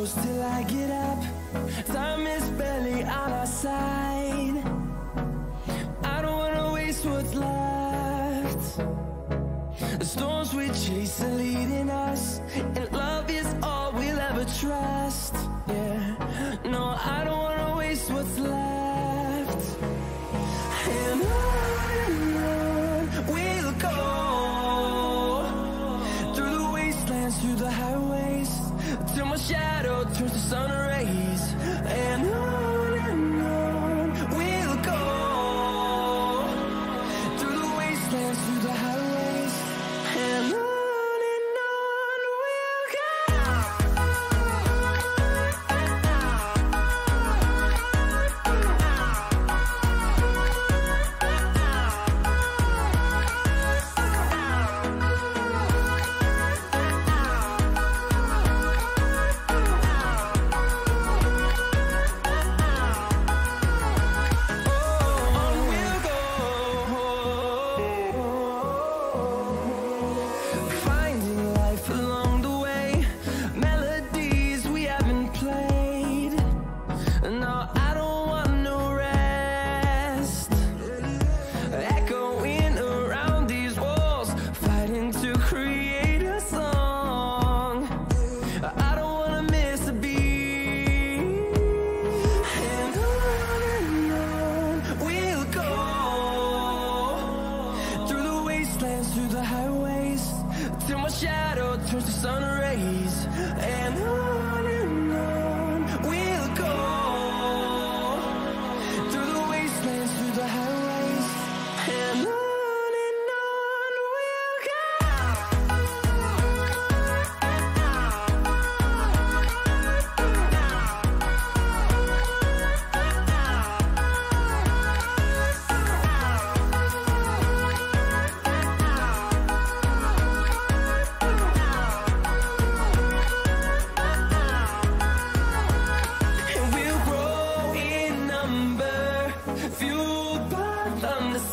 close till I get up. Time is barely on our side. I don't wanna waste what's left. The storms we chase are leading us, and love is all we'll ever trust. Yeah, no, I don't wanna waste what's left. And on we'll go, through the wastelands, through the highways, till my shadow turns to sun rays. And on we'll go, through the wastelands, through the highways, and on we'll go. Through the highways, till my shadow turns to sun rays. And on we'll go, through the wastelands, through the highways, and on we'll go.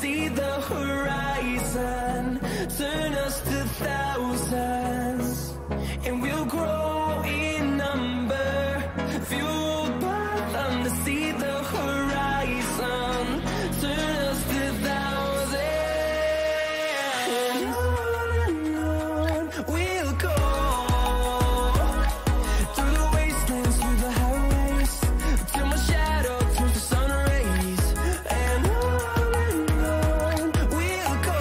See the horizon, turn us to thousands, and we'll grow in number, fueled by them to see the horizon, turn us to thousands, and on we'll go, through the wastelands, through the highways, till my shadow turns to sun rays, and on we'll go,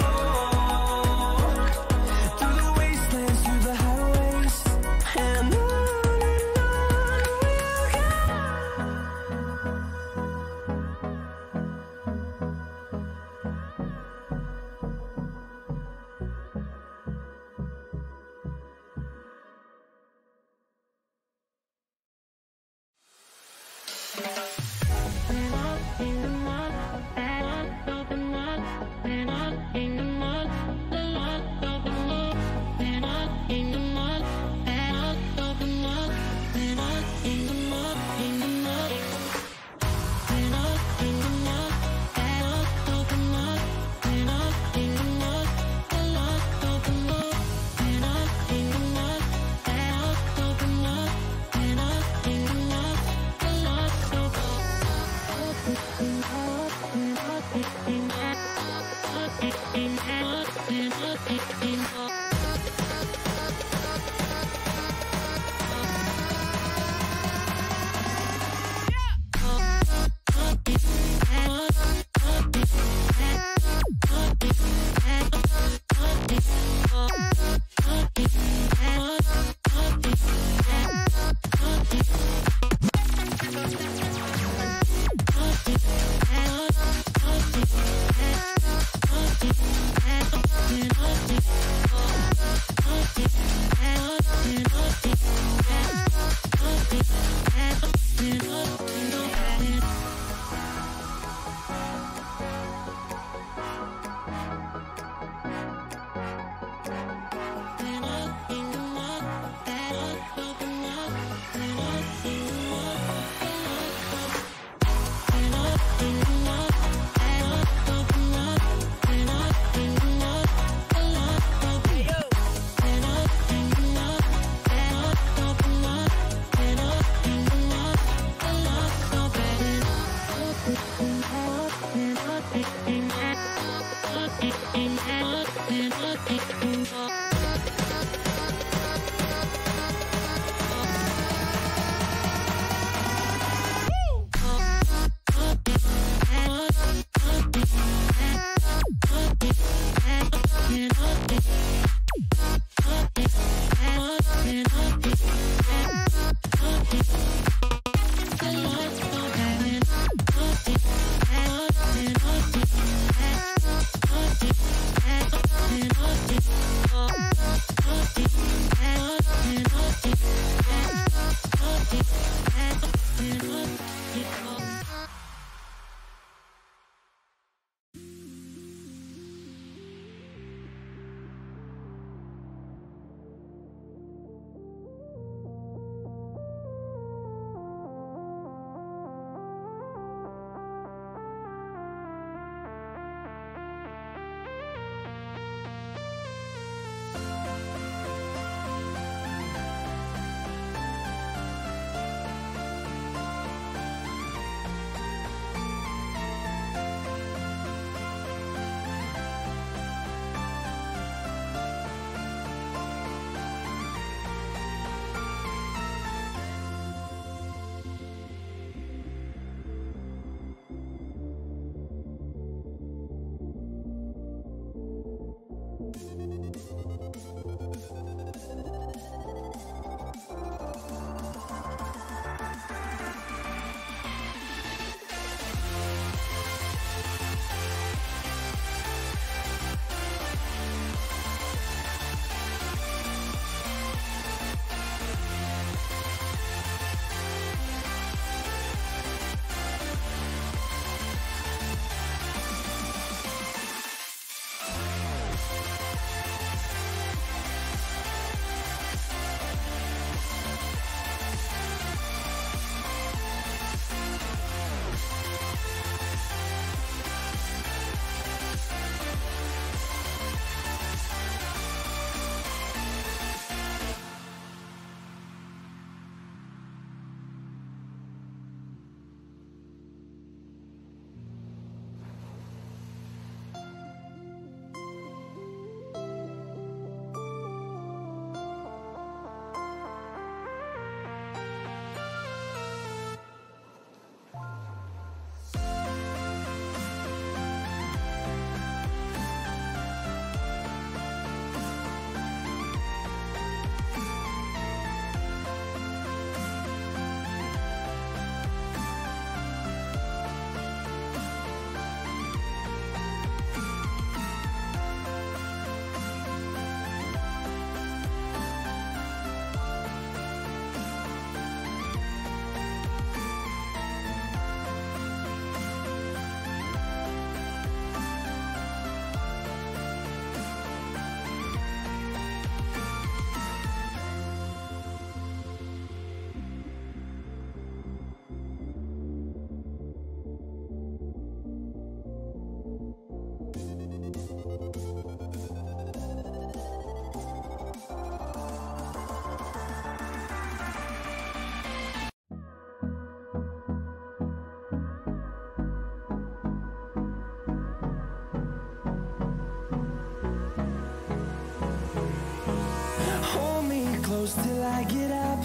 close till I get up.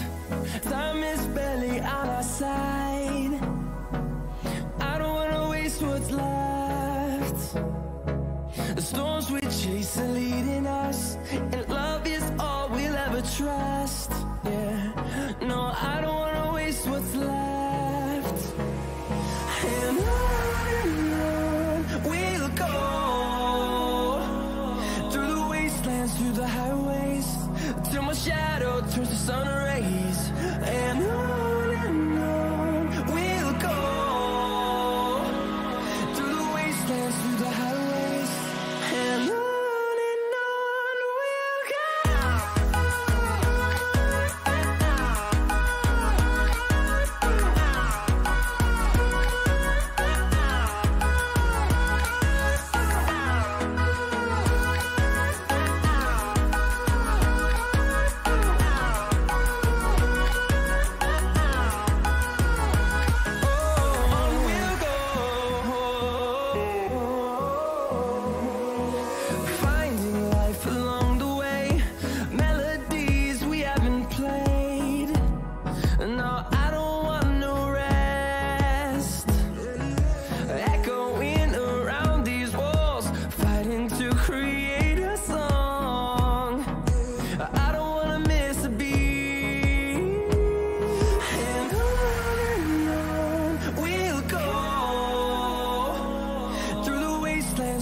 Time is barely on our side. I don't wanna waste what's left. The storms we chase are leading us, and love is all we'll ever trust. Yeah, no, I don't wanna waste what's left. And on we'll go, through the wastelands, through the highways, till my shadow turns to sun rays. And on we'll go, through the wastelands, through the highways, and on we'll go.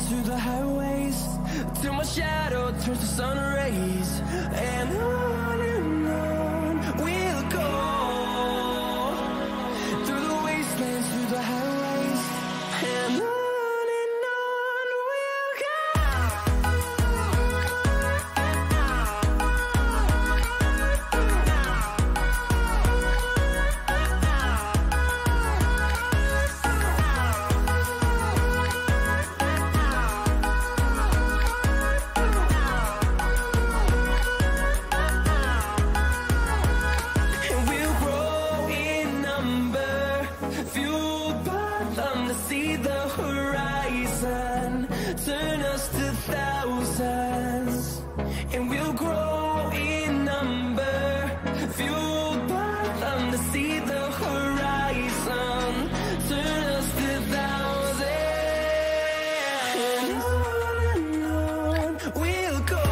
Through the highways, till my shadow turns to sun rays. And on we'll go, through the wastelands, through the highways, and on we'll go. See the horizon, turn us to thousands, and we'll grow in number, fueled by them to see the horizon, turn us to thousands. And on we'll go,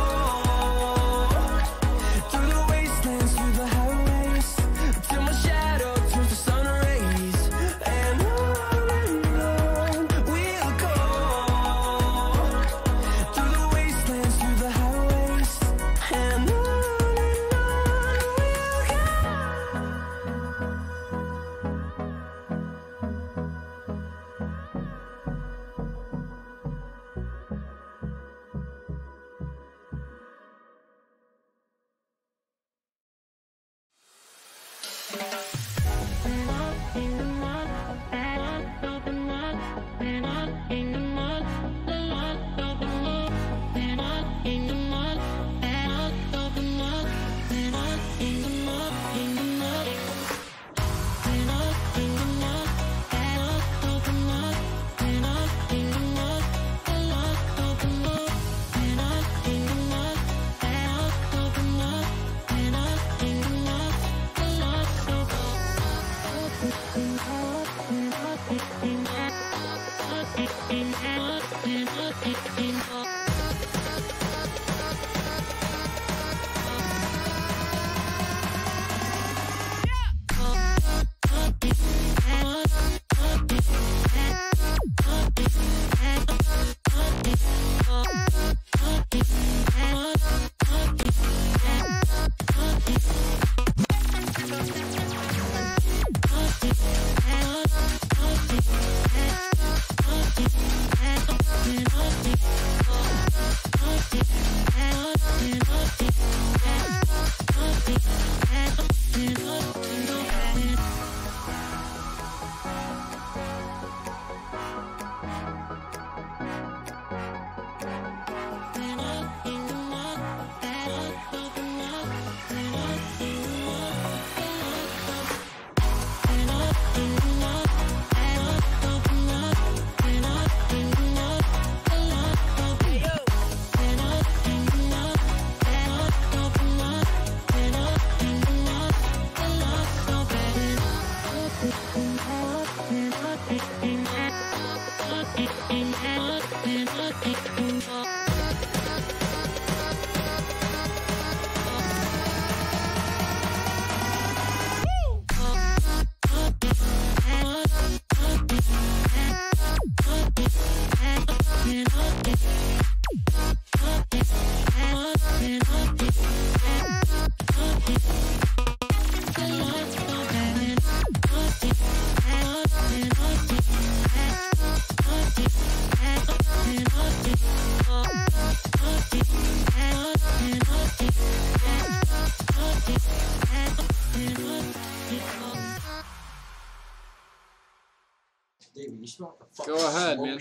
Go ahead, man.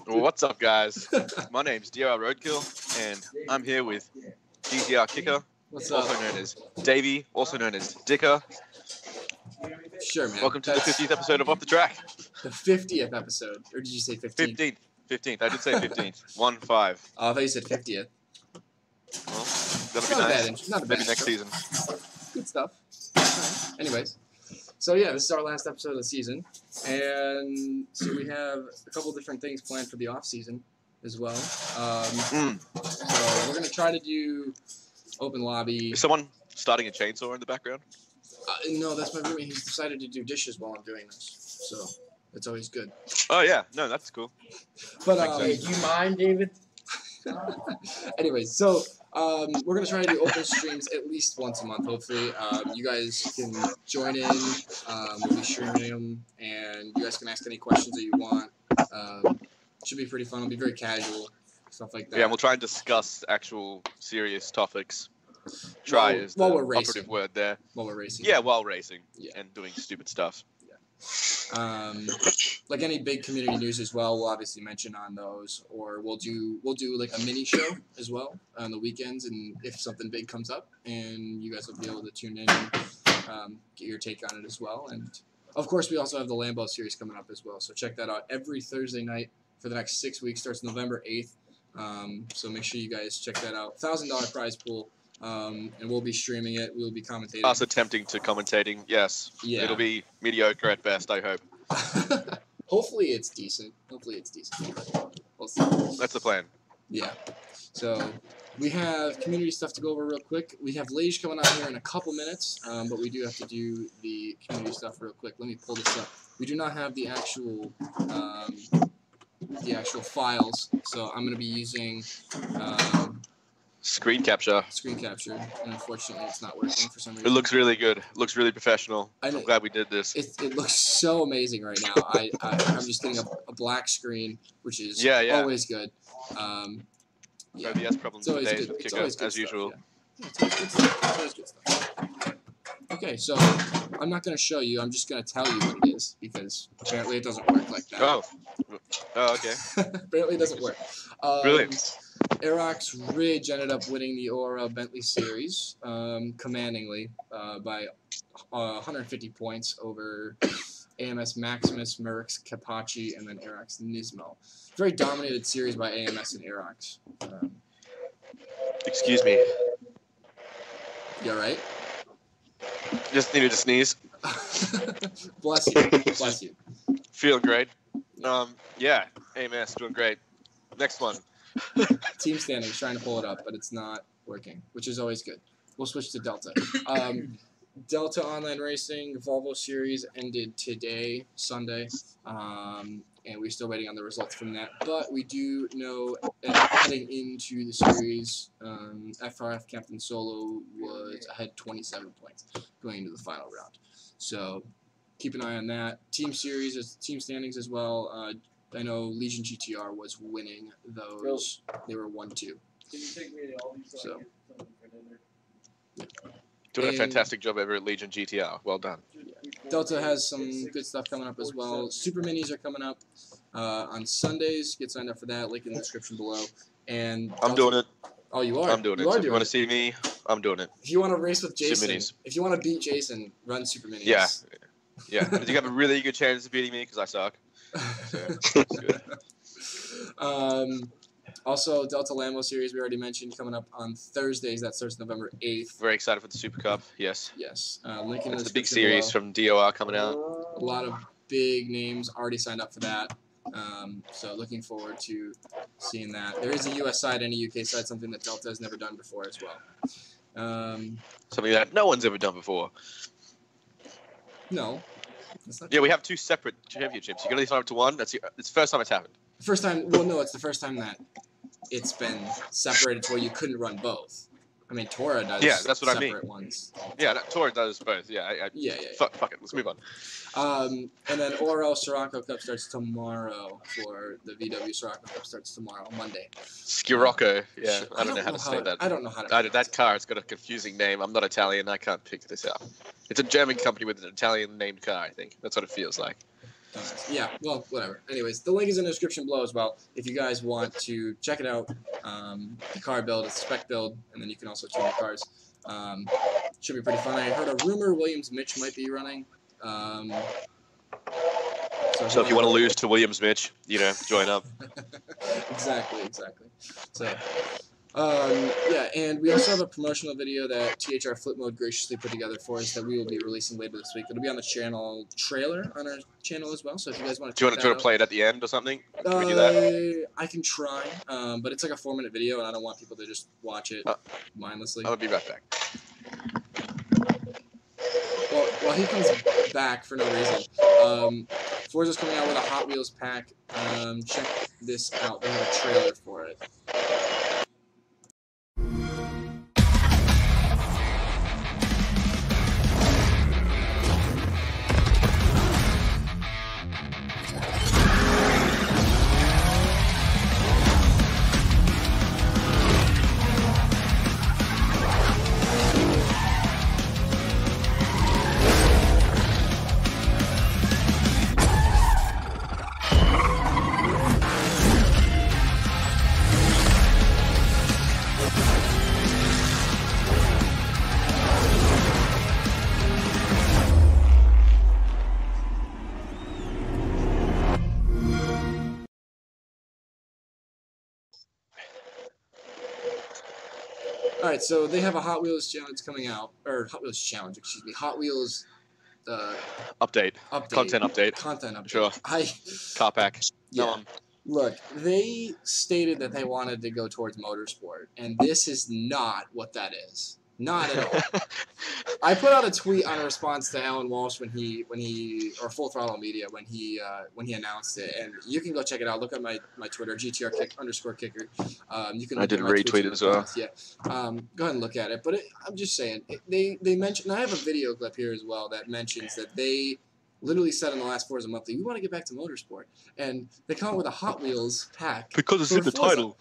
Well, what's up, guys? My name's DR Roadkill, and I'm here with GTR Kicker, What's also up? known as Davey, also known as Dicker. Sure, man. Welcome to the 50th episode of Off the Track. The 50th episode. Or did you say 15th? 15th. I did say 15th. 1-5. Oh, I thought you said 50th. Well, that'll be Not a nice. bad, not a Maybe bad next intro. season. Good stuff. Alright. Anyways, so yeah, this is our last episode of the season, and so we have a couple different things planned for the off season as well. So we're gonna try to do open lobby. Is someone starting a chainsaw in the background? No, that's my roommate. He's decided to do dishes while I'm doing this, so it's always good. Oh, yeah. No, that's cool. But Makes Do you mind, David? anyways, so we're gonna try to do open streams at least once a month. Hopefully, you guys can join in. We'll be streaming them, and you guys can ask any questions that you want. Should be pretty fun. It'll be very casual, stuff like that. Yeah, we'll try and discuss actual serious topics. Try is the while we're racing. operative word there. While we're racing. Yeah, while racing Yeah. and doing stupid stuff. Like any big community news as well, we'll obviously mention on those, or we'll do like a mini show as well on the weekends, and if something big comes up, and you guys will be able to tune in and get your take on it as well. And of course, we also have the Lambo series coming up as well, so check that out every Thursday night for the next 6 weeks. Starts November 8th, so make sure you guys check that out. $1,000 prize pool. And we'll be streaming it. We'll be commentating. Us attempting to commentating, yes. Yeah. It'll be mediocre at best, I hope. Hopefully it's decent. We'll see. That's the plan. Yeah. So we have community stuff to go over real quick. We have Laige coming on here in a couple minutes, but we do have to do the community stuff real quick. Let me pull this up. We do not have the actual files, so I'm going to be using Screen capture. screen capture, and unfortunately it's not working for some reason. It looks really good. Looks really professional. I know. I'm glad we did this. It looks so amazing right now. I'm just getting a black screen, which is Yeah. always good. Yeah. OBS problems It's always for days good. with It's Kicker, always good as stuff, usual. yeah. It's always good stuff. Okay, so I'm not going to show you. I'm just going to tell you what it is because apparently it doesn't work like that. Oh. Oh, okay. Apparently it doesn't work. Brilliant. Aerox Ridge ended up winning the ORL Bentley Series commandingly by 150 points over AMS Maximus, Merckx, Capaci, and then Aerox Nismo. Very dominated series by AMS and Aerox. Excuse me. You all right? Just needed to sneeze. Bless you. Bless you. Feeling great. Yeah, AMS doing great. Next one. Team standings, trying to pull it up, but it's not working, which is always good. We'll switch to Delta. Delta Online Racing Volvo Series ended today, Sunday, and we're still waiting on the results from that. But we do know heading into the series, FRF Captain Solo was ahead 27 points going into the final round. So keep an eye on that. Team series, team standings as well. I know Legion GTR was winning those. They were 1-2. Can you take me to all these So. Doing a fantastic job over at Legion GTR. Well done. Delta has some good stuff coming up as well. Super Minis are coming up on Sundays. Get signed up for that. Link in the description below. And I'm doing it. Oh, you are? I'm doing it. So if you want to see me, I'm doing it. If you want to race with Super Jason, Minis. if you want to beat Jason, run Super Minis. Yeah. Yeah. You have a really good chance of beating me because I suck. So, that's good. Also, Delta Lambo Series, we already mentioned, coming up on Thursdays. That starts November 8th. Very excited for the Super Cup. Yes. Yes. Link in the It's the big description series below. from DOR coming out. A lot of big names already signed up for that. So looking forward to seeing that. There is a US side and a UK side, something that Delta has never done before as well. Something that no one's ever done before. No. That's not Yeah, we have two separate championships. You can only sign up to one. It's the first time it's happened. First time, well, no, it's the first time that it's been separated to where you couldn't run both. I mean, Tora does that's what I mean. separate ones. Yeah, Tor does both. Yeah. Yeah. Fuck it. Let's move on. And then ORL Sirocco Cup starts tomorrow for the VW Sirocco Cup starts tomorrow, Monday. Scirocco. Yeah, I don't know how to say that. I don't know how to That car, it's got a confusing name. I'm not Italian. I can't pick this up. It's a German company with an Italian-named car, I think. That's what it feels like. Yeah, well, whatever. Anyways, the link is in the description below as well. If you guys want to check it out, the car build, it's a spec build, and then you can also tune the cars. Should be pretty fun. I heard a rumor Williams Mitch might be running. So if you want to lose to Williams Mitch, join up. Exactly. So, yeah, and we also have a promotional video that THR Flip Mode graciously put together for us that we will be releasing later this week. It'll be on the channel trailer on our channel as well. So if you guys want to Do you want to play it at the end or something? Can we do that? I can try, but it's like a 4-minute video, and I don't want people to just watch it mindlessly. I'll be right back. Well, while he comes back for no reason, Forza's coming out with a Hot Wheels pack. Check this out. They have a trailer for it. All right, so they have a Hot Wheels challenge coming out, or Hot Wheels challenge, excuse me, Hot Wheels Update. Content update. Content update. Sure. Car pack. Yeah. No one. Look, they stated that they wanted to go towards motorsport, and this is not what that is. Not at all. I put out a tweet on a response to Alan Walsh when he or Full Throttle Media when he announced it, and you can go check it out. Look at my Twitter GTR_kicker. You can. I did retweet it as well. Yeah. Go ahead and look at it. But I'm just saying they mentioned. I have a video clip here as well that mentions that they literally said in the last Forza Monthly, we want to get back to motorsport, and they come out with a Hot Wheels pack Because it's in the Forza. title.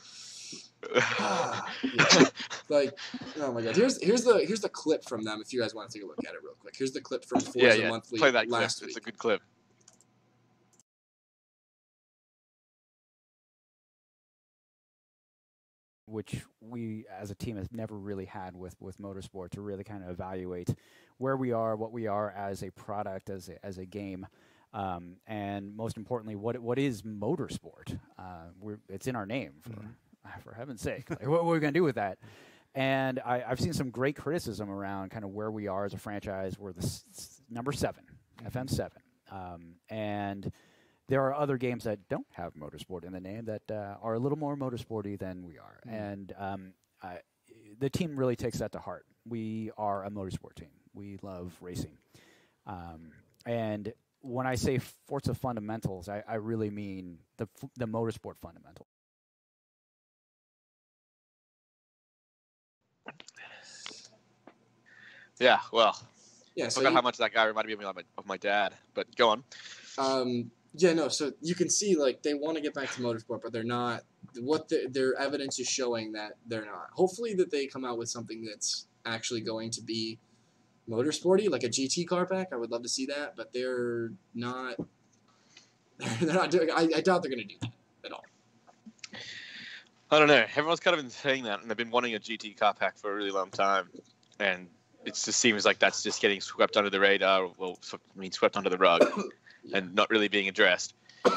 Yeah. Like, oh my god. Here's the clip from them if you guys want to take a look at it real quick. Here's the clip from Forza Monthly Play that clip. last week. It's a good clip. Which we as a team have never really had with motorsport, to really kind of evaluate where we are, what we are as a product, as a game, and most importantly, what is motorsport? It's in our name, for heaven's sake. Like, what are we going to do with that? And I've seen some great criticism around kind of where we are as a franchise. We're the number 7, FM7, and there are other games that don't have motorsport in the name that are a little more motorsporty than we are. And the team really takes that to heart. We are a motorsport team. We love racing. And when I say Forza fundamentals, I really mean the motorsport fundamentals. Yeah, well, Yeah, I so forgot how much that guy reminded me of my dad, but go on. Yeah, no, so you can see, like, they want to get back to motorsport, but they're not. Their evidence is showing that they're not. Hopefully that they come out with something that's actually going to be motorsporty, like a GT car pack. I would love to see that, but they're not. They're not doing. I doubt they're going to do that at all. I don't know. Everyone's kind of been saying that, and they've been wanting a GT car pack for a really long time, and it just seems like that's just getting swept under the radar. Well, swept under the rug. Yeah. And not really being addressed.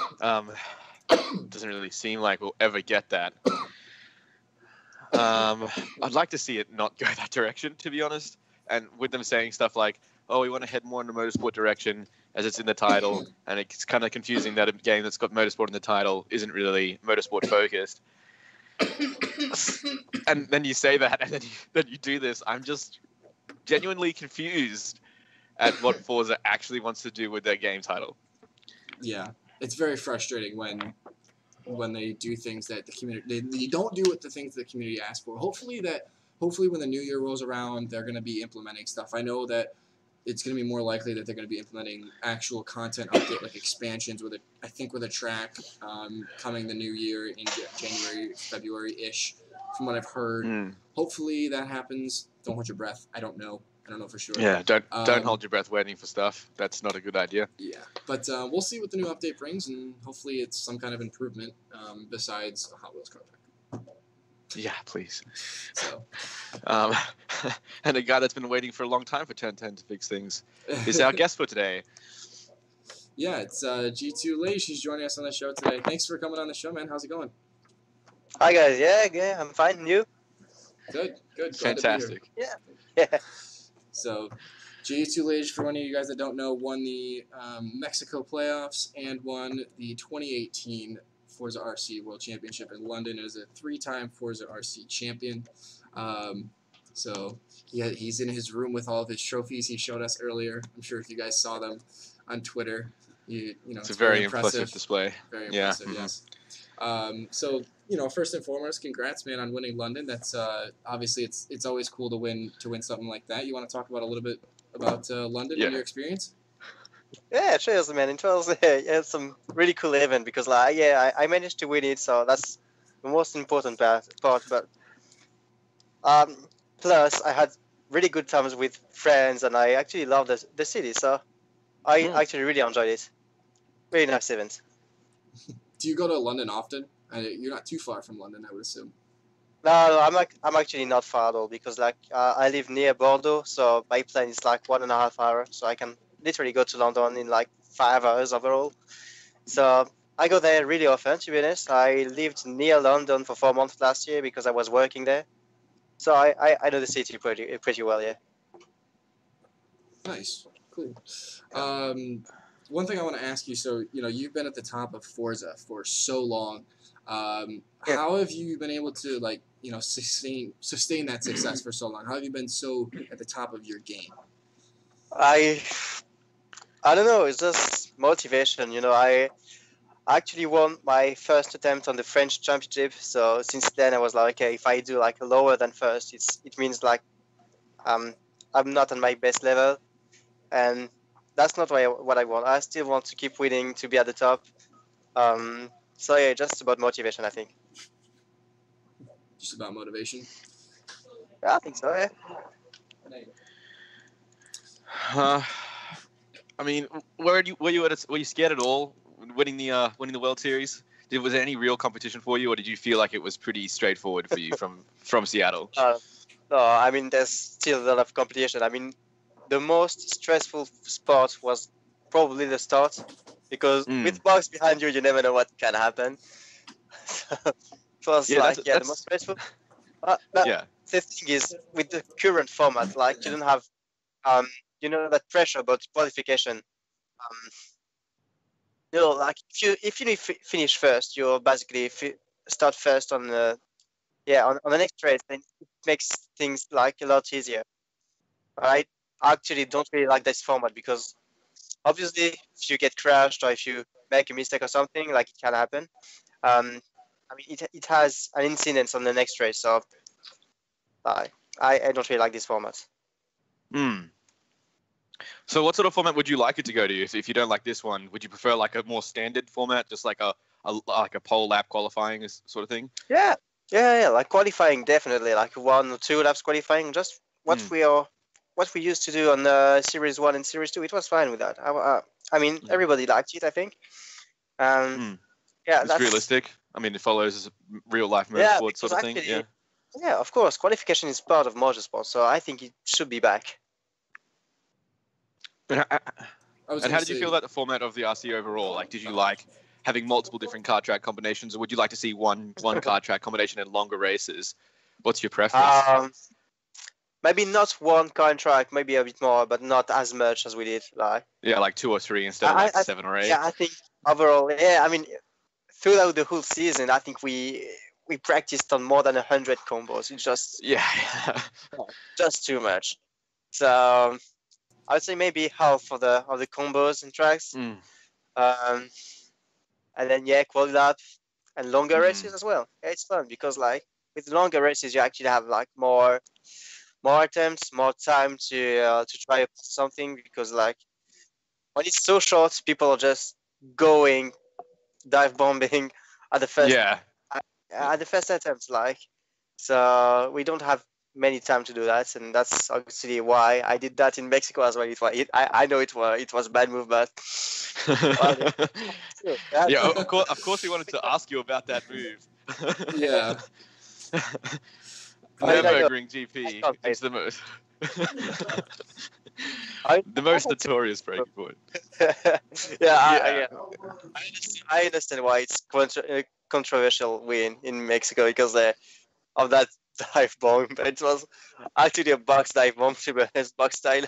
Doesn't really seem like we'll ever get that. I'd like to see it not go that direction, to be honest. And with them saying stuff like, oh, we want to head more in the motorsport direction as it's in the title, and it's kind of confusing that a game that's got motorsport in the title isn't really motorsport focused. And then you say that, and then you do this. I'm just genuinely confused at what Forza actually wants to do with their game title. Yeah, it's very frustrating when they do things that the community they don't do what the things the community asks for. Hopefully when the new year rolls around, they're going to be implementing stuff. I know that it's going to be more likely that they're going to be implementing actual content update, like expansions with a track coming the new year in January, February-ish, from what I've heard. Hopefully that happens. Don't hold your breath. I don't know for sure. Yeah, don't hold your breath waiting for stuff. That's not a good idea. Yeah, but we'll see what the new update brings, and hopefully it's some kind of improvement besides a Hot Wheels car pack. Yeah, please. So, and a guy that's been waiting for a long time for 1010 to fix things is our guest for today. Yeah, it's G2 Laige. She's joining us on the show today. Thanks for coming on the show, man. How's it going? Hi guys. Yeah, I'm fine. And you? Good. Glad Fantastic. to be here. Yeah. So, G2 Laige, for one of you guys that don't know, won the Mexico playoffs and won the 2018 Forza RC World Championship in London. As a 3-time Forza RC champion. So he's in his room with all of his trophies he showed us earlier. I'm sure if you guys saw them on Twitter, it's a very impressive display. Very impressive, yes. So, first and foremost, congrats, man, on winning London. That's obviously it's always cool to win something like that. You want to talk about a little bit about London and your experience? Yeah, cheers, man. It was some really cool event because, I managed to win it, so that's the most important part. But plus, I had really good times with friends, and I actually love the city, so I actually really enjoyed it. Very nice event. Do you go to London often? You're not too far from London, I would assume. No, I'm actually not far at all because I live near Bordeaux, so my plane is 1.5 hours, so I can literally go to London in 5 hours overall. So I go there really often, to be honest. I lived near London for 4 months last year because I was working there. So I know the city pretty well, yeah. Nice, cool. One thing I want to ask you, so you've been at the top of Forza for so long. How have you been able to sustain that success for so long? How have you been so at the top of your game? I don't know. It's just motivation. I actually won my first attempt on the French championship. So since then, I was like, okay, if I do lower than first, it means I'm not on my best level, and that's not what I want. I still want to keep winning, to be at the top. So yeah, just about motivation, I think. just about motivation? Yeah, I think so. Yeah. I mean, were you scared at all winning the World Series? Was there any real competition for you, or did you feel like it was pretty straightforward for you from Seattle? No, I mean, there's still a lot of competition. I mean, the most stressful spot was probably the start, because with box behind you, you never know what can happen. So it was the most stressful. But Yeah. the thing is, with the current format, like you don't have, that pressure about qualification. Like if you finish first, you're basically start first on the on the next race, then it makes things like a lot easier. I actually don't really like this format because obviously if you get crashed or if you make a mistake or something, like it can happen. I mean, it has an incidence on the next race, so I don't really like this format. So what sort of format would you like it to go to? If you don't like this one, would you prefer like a more standard format, just like a pole lap qualifying sort of thing? Yeah, like qualifying, definitely, like 1 or 2 laps qualifying, just what we used to do on Series 1 and Series 2. It was fine with that. I mean, everybody liked it, I think. Yeah, it's realistic. I mean, it follows real life motorsport sort of thing. Yeah, of course. Qualification is part of motorsport, so I think it should be back. And how did you feel about the format of the RC overall? Like, did you like having multiple different car track combinations, or would you like to see one car track combination in longer races? What's your preference? Maybe not one car track, maybe a bit more, but not as much as we did. Like 2 or 3 instead of like 7 or 8. Yeah, I think overall, I mean, throughout the whole season, I think we practiced on more than 100 combos. It's just just too much. So I would say maybe half of the combos and tracks, and then quali lap and longer races as well. Yeah, it's fun because like with longer races you actually have like more attempts, more time to try something, because like when it's so short, people are just going dive bombing at the first at the first attempt, like, so we don't have many time to do that, and that's actually why I did that in Mexico as well. I know it was a bad move, but of course we wanted to ask you about that move. Nürburgring GP is the most the most notorious breaking point. I understand why it's controversial win in Mexico because of that dive bomb. It was actually a box dive bomb, to be honest, box style.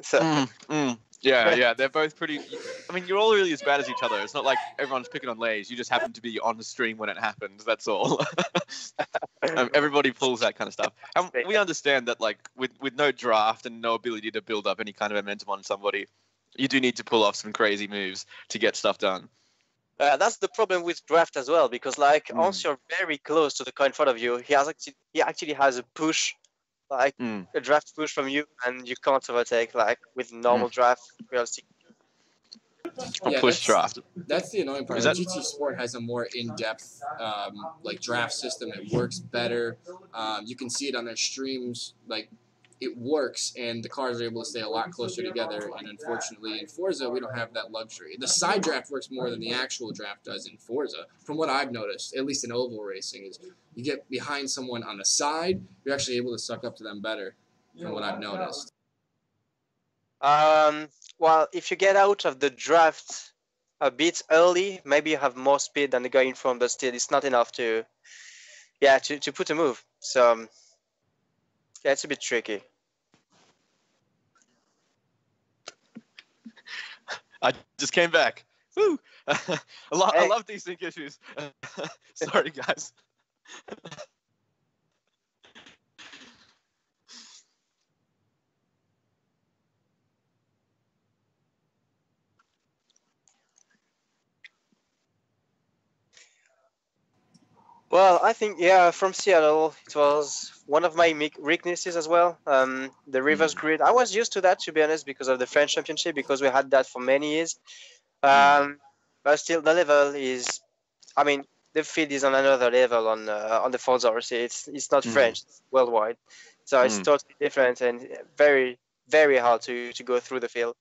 So. Yeah, they're both pretty. I mean, you're all really as bad as each other. It's not like everyone's picking on Laige. You just happen to be on the stream when it happens. That's all. Everybody pulls that kind of stuff, and we understand that, like, with no draft and no ability to build up any kind of momentum on somebody, you do need to pull off some crazy moves to get stuff done. That's the problem with draft as well, because like once you're very close to the car in front of you, he actually has a push, like a draft push from you, and you can't overtake like with normal draft. Push draft. That's the annoying part. GT Sport has a more in-depth like draft system. It works better. You can see it on their streams. Like, it works, and the cars are able to stay a lot closer together. And unfortunately, in Forza, we don't have that luxury. The side draft works more than the actual draft does in Forza. From what I've noticed, at least in oval racing, is you get behind someone on the side, you're actually able to suck up to them better. From what I've noticed. Well, if you get out of the draft a bit early, maybe you have more speed than the guy in front, but still, it's not enough to put a move. So it's a bit tricky. I just came back. Woo! I love these sync issues. Sorry, guys. Well, I think, from Seattle, it was one of my weaknesses as well. The reverse grid. I was used to that, to be honest, because of the French Championship, because we had that for many years. But still, the level is, I mean, the field is on another level on the Forza RC. It's not French, it's worldwide, so it's totally different and very very hard to go through the field.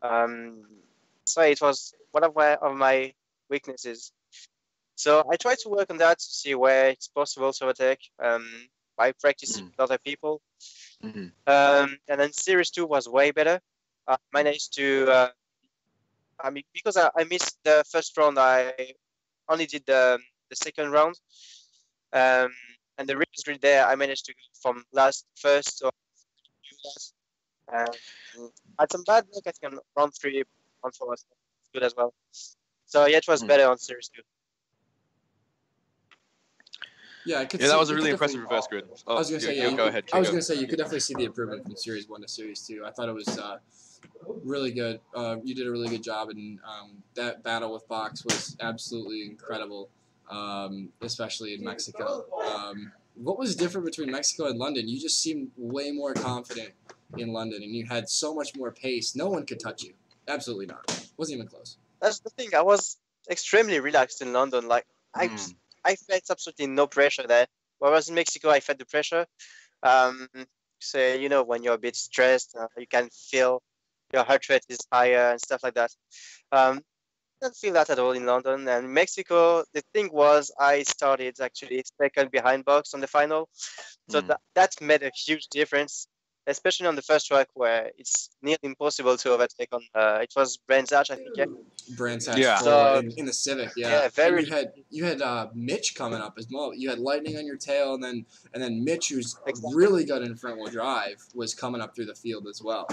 So it was one of my weaknesses. So I tried to work on that to see where it's possible to overtake by practicing with other people. And then Series 2 was way better. I managed to, I mean, because I missed the first round, I only did the second round. And the race grid there, I managed to go from last to first. So I had some bad luck, I think, on round 3, round 4 was good as well. So yeah, it was better on Series 2. Yeah, I could. Yeah, see, that was a you could really impressive definitely- reverse grid. Oh, I was gonna say, yeah. go ahead. I was gonna say you could definitely see the improvement from Series 1 to Series 2. I thought it was really good. You did a really good job, and that battle with Box was absolutely incredible, especially in Mexico. What was different between Mexico and London? You just seemed way more confident in London, and you had so much more pace. No one could touch you. Absolutely not. Wasn't even close. That's the thing. I was extremely relaxed in London. Like I felt absolutely no pressure there. Whereas in Mexico, I felt the pressure. So you know, when you're a bit stressed, you can feel your heart rate is higher and stuff like that. I didn't feel that at all in London. And Mexico, the thing was, I started actually second behind Box on the final, so that made a huge difference, especially on the first track where it's nearly impossible to overtake on. It was Brands Hatch, I think. Yeah. Brands Hatch Yeah. so, in the Civic, yeah. Very. And you had Mitch coming up as well. You had Lightning on your tail, and then Mitch, who's really good in front wheel drive, was coming up through the field as well.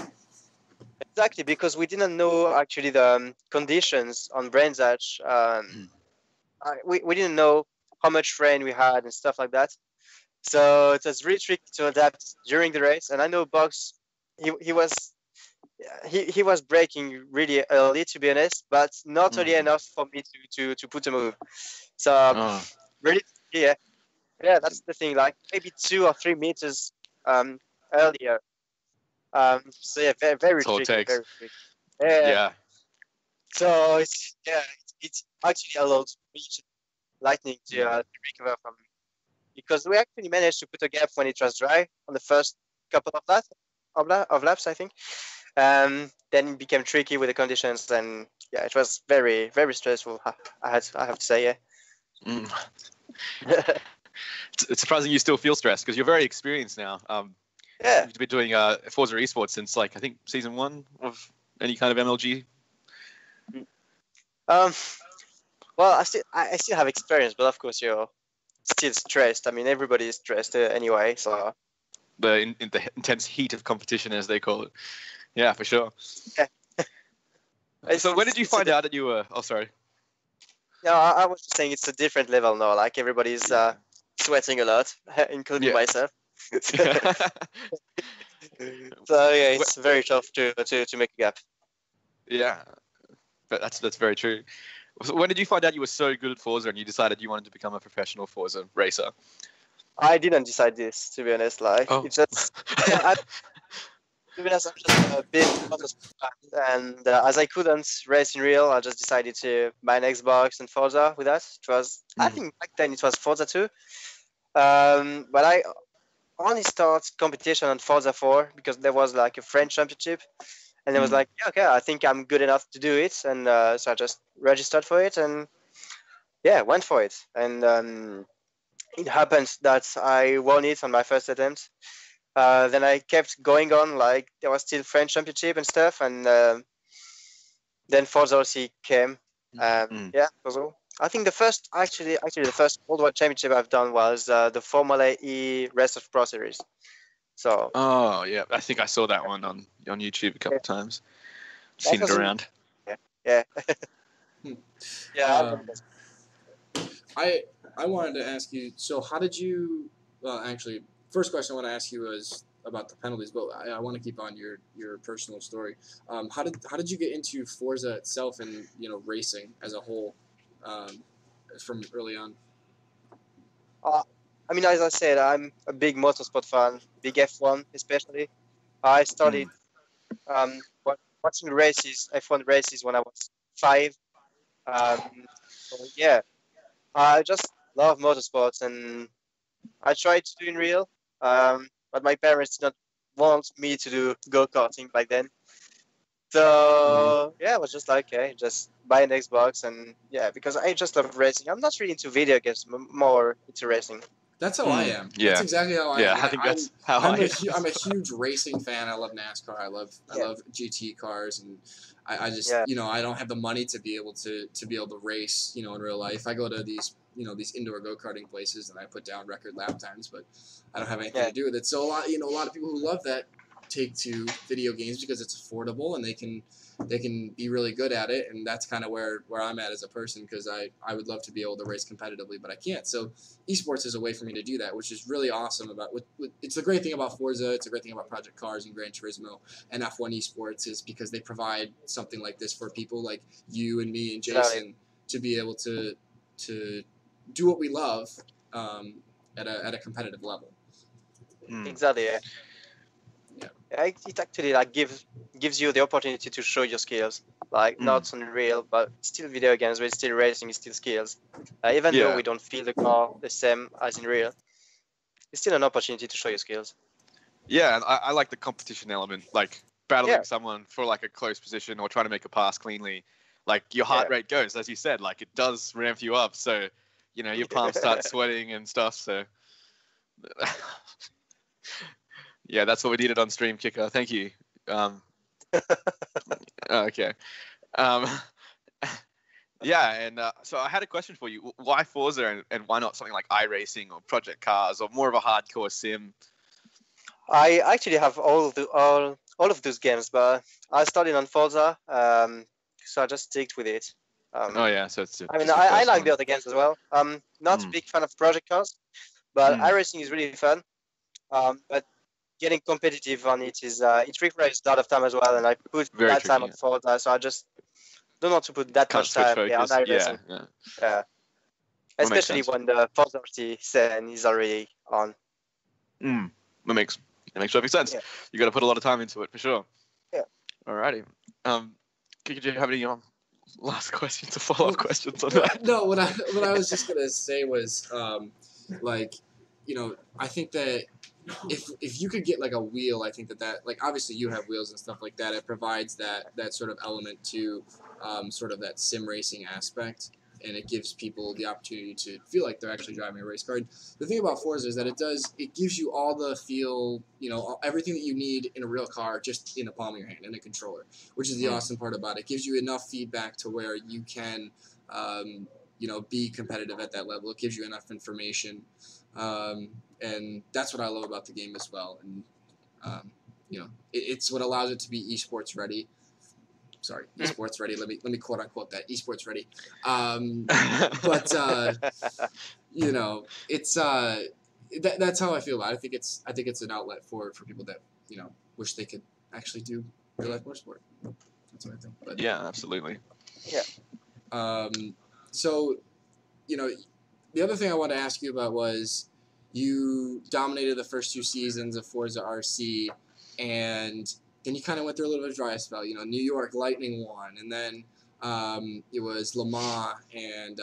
Exactly, because we didn't know actually the conditions on Brands Hatch. We didn't know how much rain we had and stuff like that. So it was really tricky to adapt during the race. And I know Box, he was braking really early, to be honest, but not early enough for me to put a move. So really, yeah, that's the thing. Like maybe 2 or 3 meters earlier. So yeah, very very That's all it tricky. takes. Very tricky. Yeah. So it's actually allowed Lightning to recover from, because we actually managed to put a gap when it was dry on the first couple of laps, I think. Then it became tricky with the conditions, and yeah, it was very very stressful. I have to say, yeah. It's surprising you still feel stressed because you're very experienced now. Yeah. You've been doing Forza Esports since I think season 1 of any kind of MLG. Well, I still have experience, but of course you're still stressed. I mean, everybody is stressed anyway. So In the intense heat of competition, as they call it. Yeah, for sure. Yeah. So when did you find out that you were? Oh, sorry. No, I was just saying it's a different level now. Like everybody's sweating a lot, including myself. So yeah, it's very tough to make a gap. Yeah, but that's very true. So when did you find out you were so good at Forza and you decided you wanted to become a professional Forza racer? I didn't decide this, to be honest. Like it's just, to be honest, I'm just a big motorsport fan, and as I couldn't race in real, I just decided to buy an Xbox and Forza with that. It was, I think back then it was Forza 2, but I only started competition on Forza 4 because there was like a French championship, and I was like, yeah, okay, I think I'm good enough to do it, and so I just registered for it, and yeah, went for it, and it happened that I won it on my first attempt. Then I kept going on, like there was still French championship and stuff, and then Forza RC came. Yeah, it was all. I think the first, actually the first worldwide championship I've done was the Formula E Rest of Pro Series. So. Oh yeah, I think I saw that one on YouTube a couple of times. Seen it around. Yeah. Yeah. I wanted to ask you. So how did you? Well, actually, first question I want to ask you was about the penalties, but I want to keep on your personal story. How did you get into Forza itself and racing as a whole from early on? I mean, as I said, I'm a big motorsport fan, big F1 especially. I started watching races, F1 races, when I was 5. So yeah, I just love motorsports, and I tried to do in real, but my parents did not want me to do go-karting back then. So yeah, I was just like, okay, just buy an Xbox, and yeah, because I just love racing. I'm not really into video games, more into racing. That's how I am. Yeah. That's exactly how I am. Yeah, I think that's how I am. I'm a huge racing fan. I love NASCAR. I love GT cars, and I just I don't have the money to be able to race in real life. I go to these these indoor go karting places and I put down record lap times, but I don't have anything to do with it. So a lot of people who love that take to video games because it's affordable and they can be really good at it, and that's kind of where I'm at as a person, because I would love to be able to race competitively, but I can't. So esports is a way for me to do that, which is really awesome. It's a great thing about Forza, it's a great thing about Project Cars and Gran Turismo and F1 esports, is because they provide something like this for people like you and me and Jason to be able to do what we love at a competitive level. Exactly. Yeah. It actually gives you the opportunity to show your skills, like not on real, but still video games, but still racing, still skills. Even though we don't feel the car the same as in real, it's still an opportunity to show your skills. Yeah, and I like the competition element, like battling someone for like a close position or trying to make a pass cleanly. Like your heart rate goes, as you said, like it does ramp you up. So, your palms start sweating and stuff. So. Yeah, that's what we needed on Stream Kicker. Thank you. Okay. Yeah, and so I had a question for you. Why Forza and why not something like iRacing or Project Cars or more of a hardcore sim? I actually have all of those games, but I started on Forza, so I just sticked with it. So it's. I like the other games as well. I'm not a big fan of Project Cars, but iRacing is really fun. But getting competitive on it it requires a lot of time as well, and I put that time on Forza, so I just don't want to put that much time on iRacing. Yeah. Especially when the Forza scene is already on. That makes perfect sense. Yeah. You got to put a lot of time into it for sure. Yeah. Alrighty. Do you have any last questions or follow-up questions on that? No. What I was just gonna say was, I think that if you could get like a wheel, I think that like obviously you have wheels and stuff like that. It provides that sort of element to sort of that sim racing aspect, and it gives people the opportunity to feel like they're actually driving a race car. And the thing about Forza is that it gives you all the feel, everything that you need in a real car just in the palm of your hand in a controller, which is the awesome part about it. It gives you enough feedback to where you can be competitive at that level. It gives you enough information. And that's what I love about the game as well. And, it's what allows it to be esports ready. Sorry, esports ready. Let me quote unquote that esports ready. But it's that's how I feel about it. I think it's an outlet for people that wish they could actually do real life motorsport. That's what I think. But, yeah, absolutely. Yeah. So, the other thing I wanted to ask you about was you dominated the first 2 seasons of Forza RC, and then you kind of went through a little bit of dry spell. New York Lightning won, and then it was Le Mans and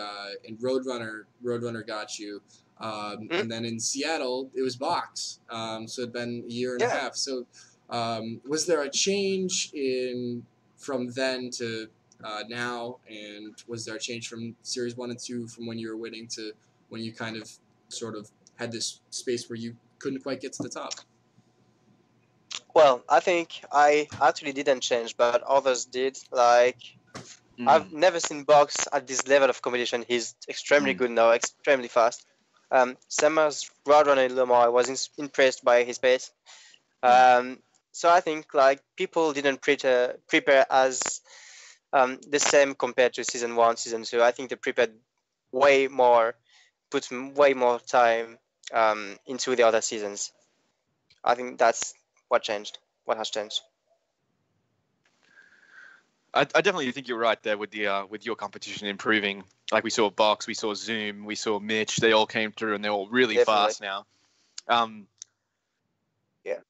Roadrunner got you, and then in Seattle it was Box. So it'd been a year and a half. So was there a change from then to now, and was there a change from Series 1 and 2 from when you were winning to when you kind of sort of had this space where you couldn't quite get to the top? Well, I think I actually didn't change, but others did. I've never seen Box at this level of competition. He's extremely good now, extremely fast. Same as Roadrunner in Le Mans, I was impressed by his pace. So I think people didn't prepare as the same compared to season 1, season 2. I think they prepared put way more time into the other seasons. I think that's what has changed. I definitely think you're right there with your competition improving. Like we saw Box, we saw Zoom, we saw Mitch. They all came through and they're all really fast now. Yeah.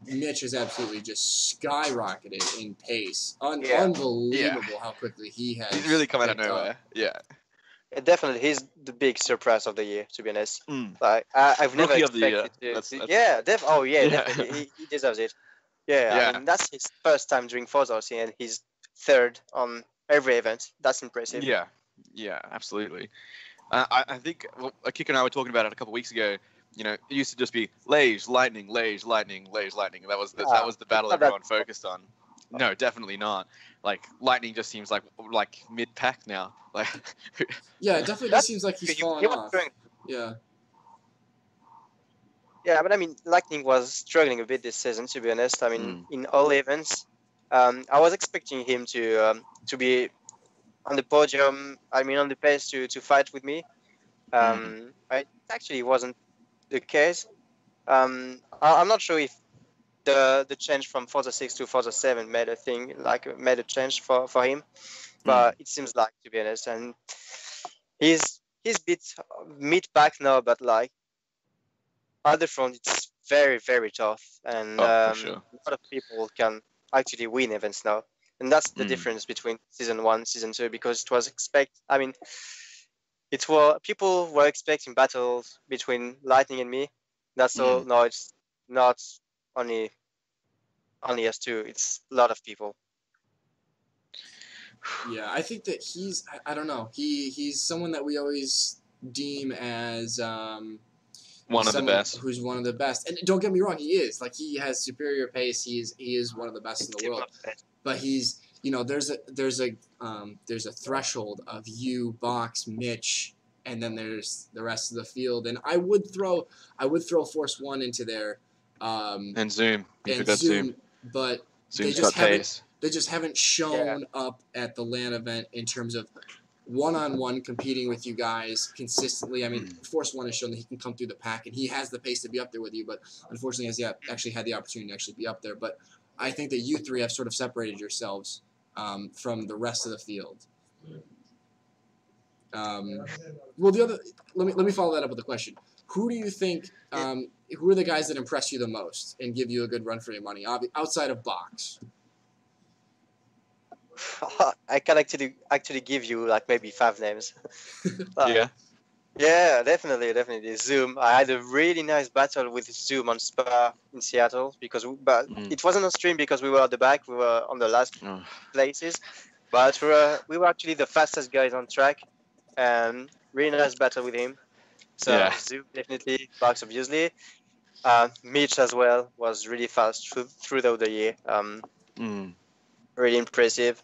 Mitch has absolutely just skyrocketed in pace. Unbelievable how quickly he has. He's really come out of nowhere. Yeah. Definitely, he's the big surprise of the year. To be honest, Mm. like I've never Rookie of the year. expected to. That's Yeah, oh yeah, yeah. definitely, he deserves it. Yeah, I Yeah. mean that's his first time doing Forza Racing, and he's third on every event. That's impressive. Yeah, yeah, absolutely. I think Kik and I were talking about it a couple weeks ago. You know, it used to just be Laige, Lightning, Laige, Lightning, Laige, Lightning. That was that was the battle Not that- everyone focused on. No, definitely not. Like Lightning just seems like mid pack now. Like Yeah, it definitely just seems like he's fallen he was off. struggling. Yeah. Yeah, but I mean, Lightning was struggling a bit this season. To be honest, I mean, in all events, I was expecting him to be on the podium. I mean, on the pace to fight with me. It actually wasn't the case. I'm not sure if the change from Forza 6 to Forza 7 made a thing, like made a change for him, but it seems like, to be honest, and he's bit mid back now, but like at the front, it's very very tough, and for sure. a lot of people can actually win events now, and that's the difference between season 1, season 2, because it was I mean, people were expecting battles between Lightning and me. That's all. No, it's not only us two. It's a lot of people. Yeah, I think that I don't know. He's someone that we always deem as one of the best. Who's one of the best. And don't get me wrong, he is. Like, he has superior pace. He is one of the best in the world. But he's, you know, there's a threshold of you, Box, Mitch, and then there's the rest of the field. And I would throw Force 1 into there. And Zoom. Zoom. But Zoom's got pace. They just haven't shown up at the LAN event in terms of one-on-one competing with you guys consistently. I mean, Force 1 has shown that he can come through the pack, and he has the pace to be up there with you, but unfortunately has actually had the opportunity to actually be up there. But I think that you three have sort of separated yourselves from the rest of the field. Well, let me follow that up with a question. Who do you think, who are the guys that impress you the most and give you a good run for your money, outside of Box? I can actually give you like maybe 5 names. Yeah. Yeah, definitely. Zoom. I had a really nice battle with Zoom on Spa in Seattle but it wasn't on stream because we were at the back. We were on the last places, but we were actually the fastest guys on track. Really nice battle with him. So Zoom definitely, Box obviously. Mitch as well was really fast throughout the year. Really impressive.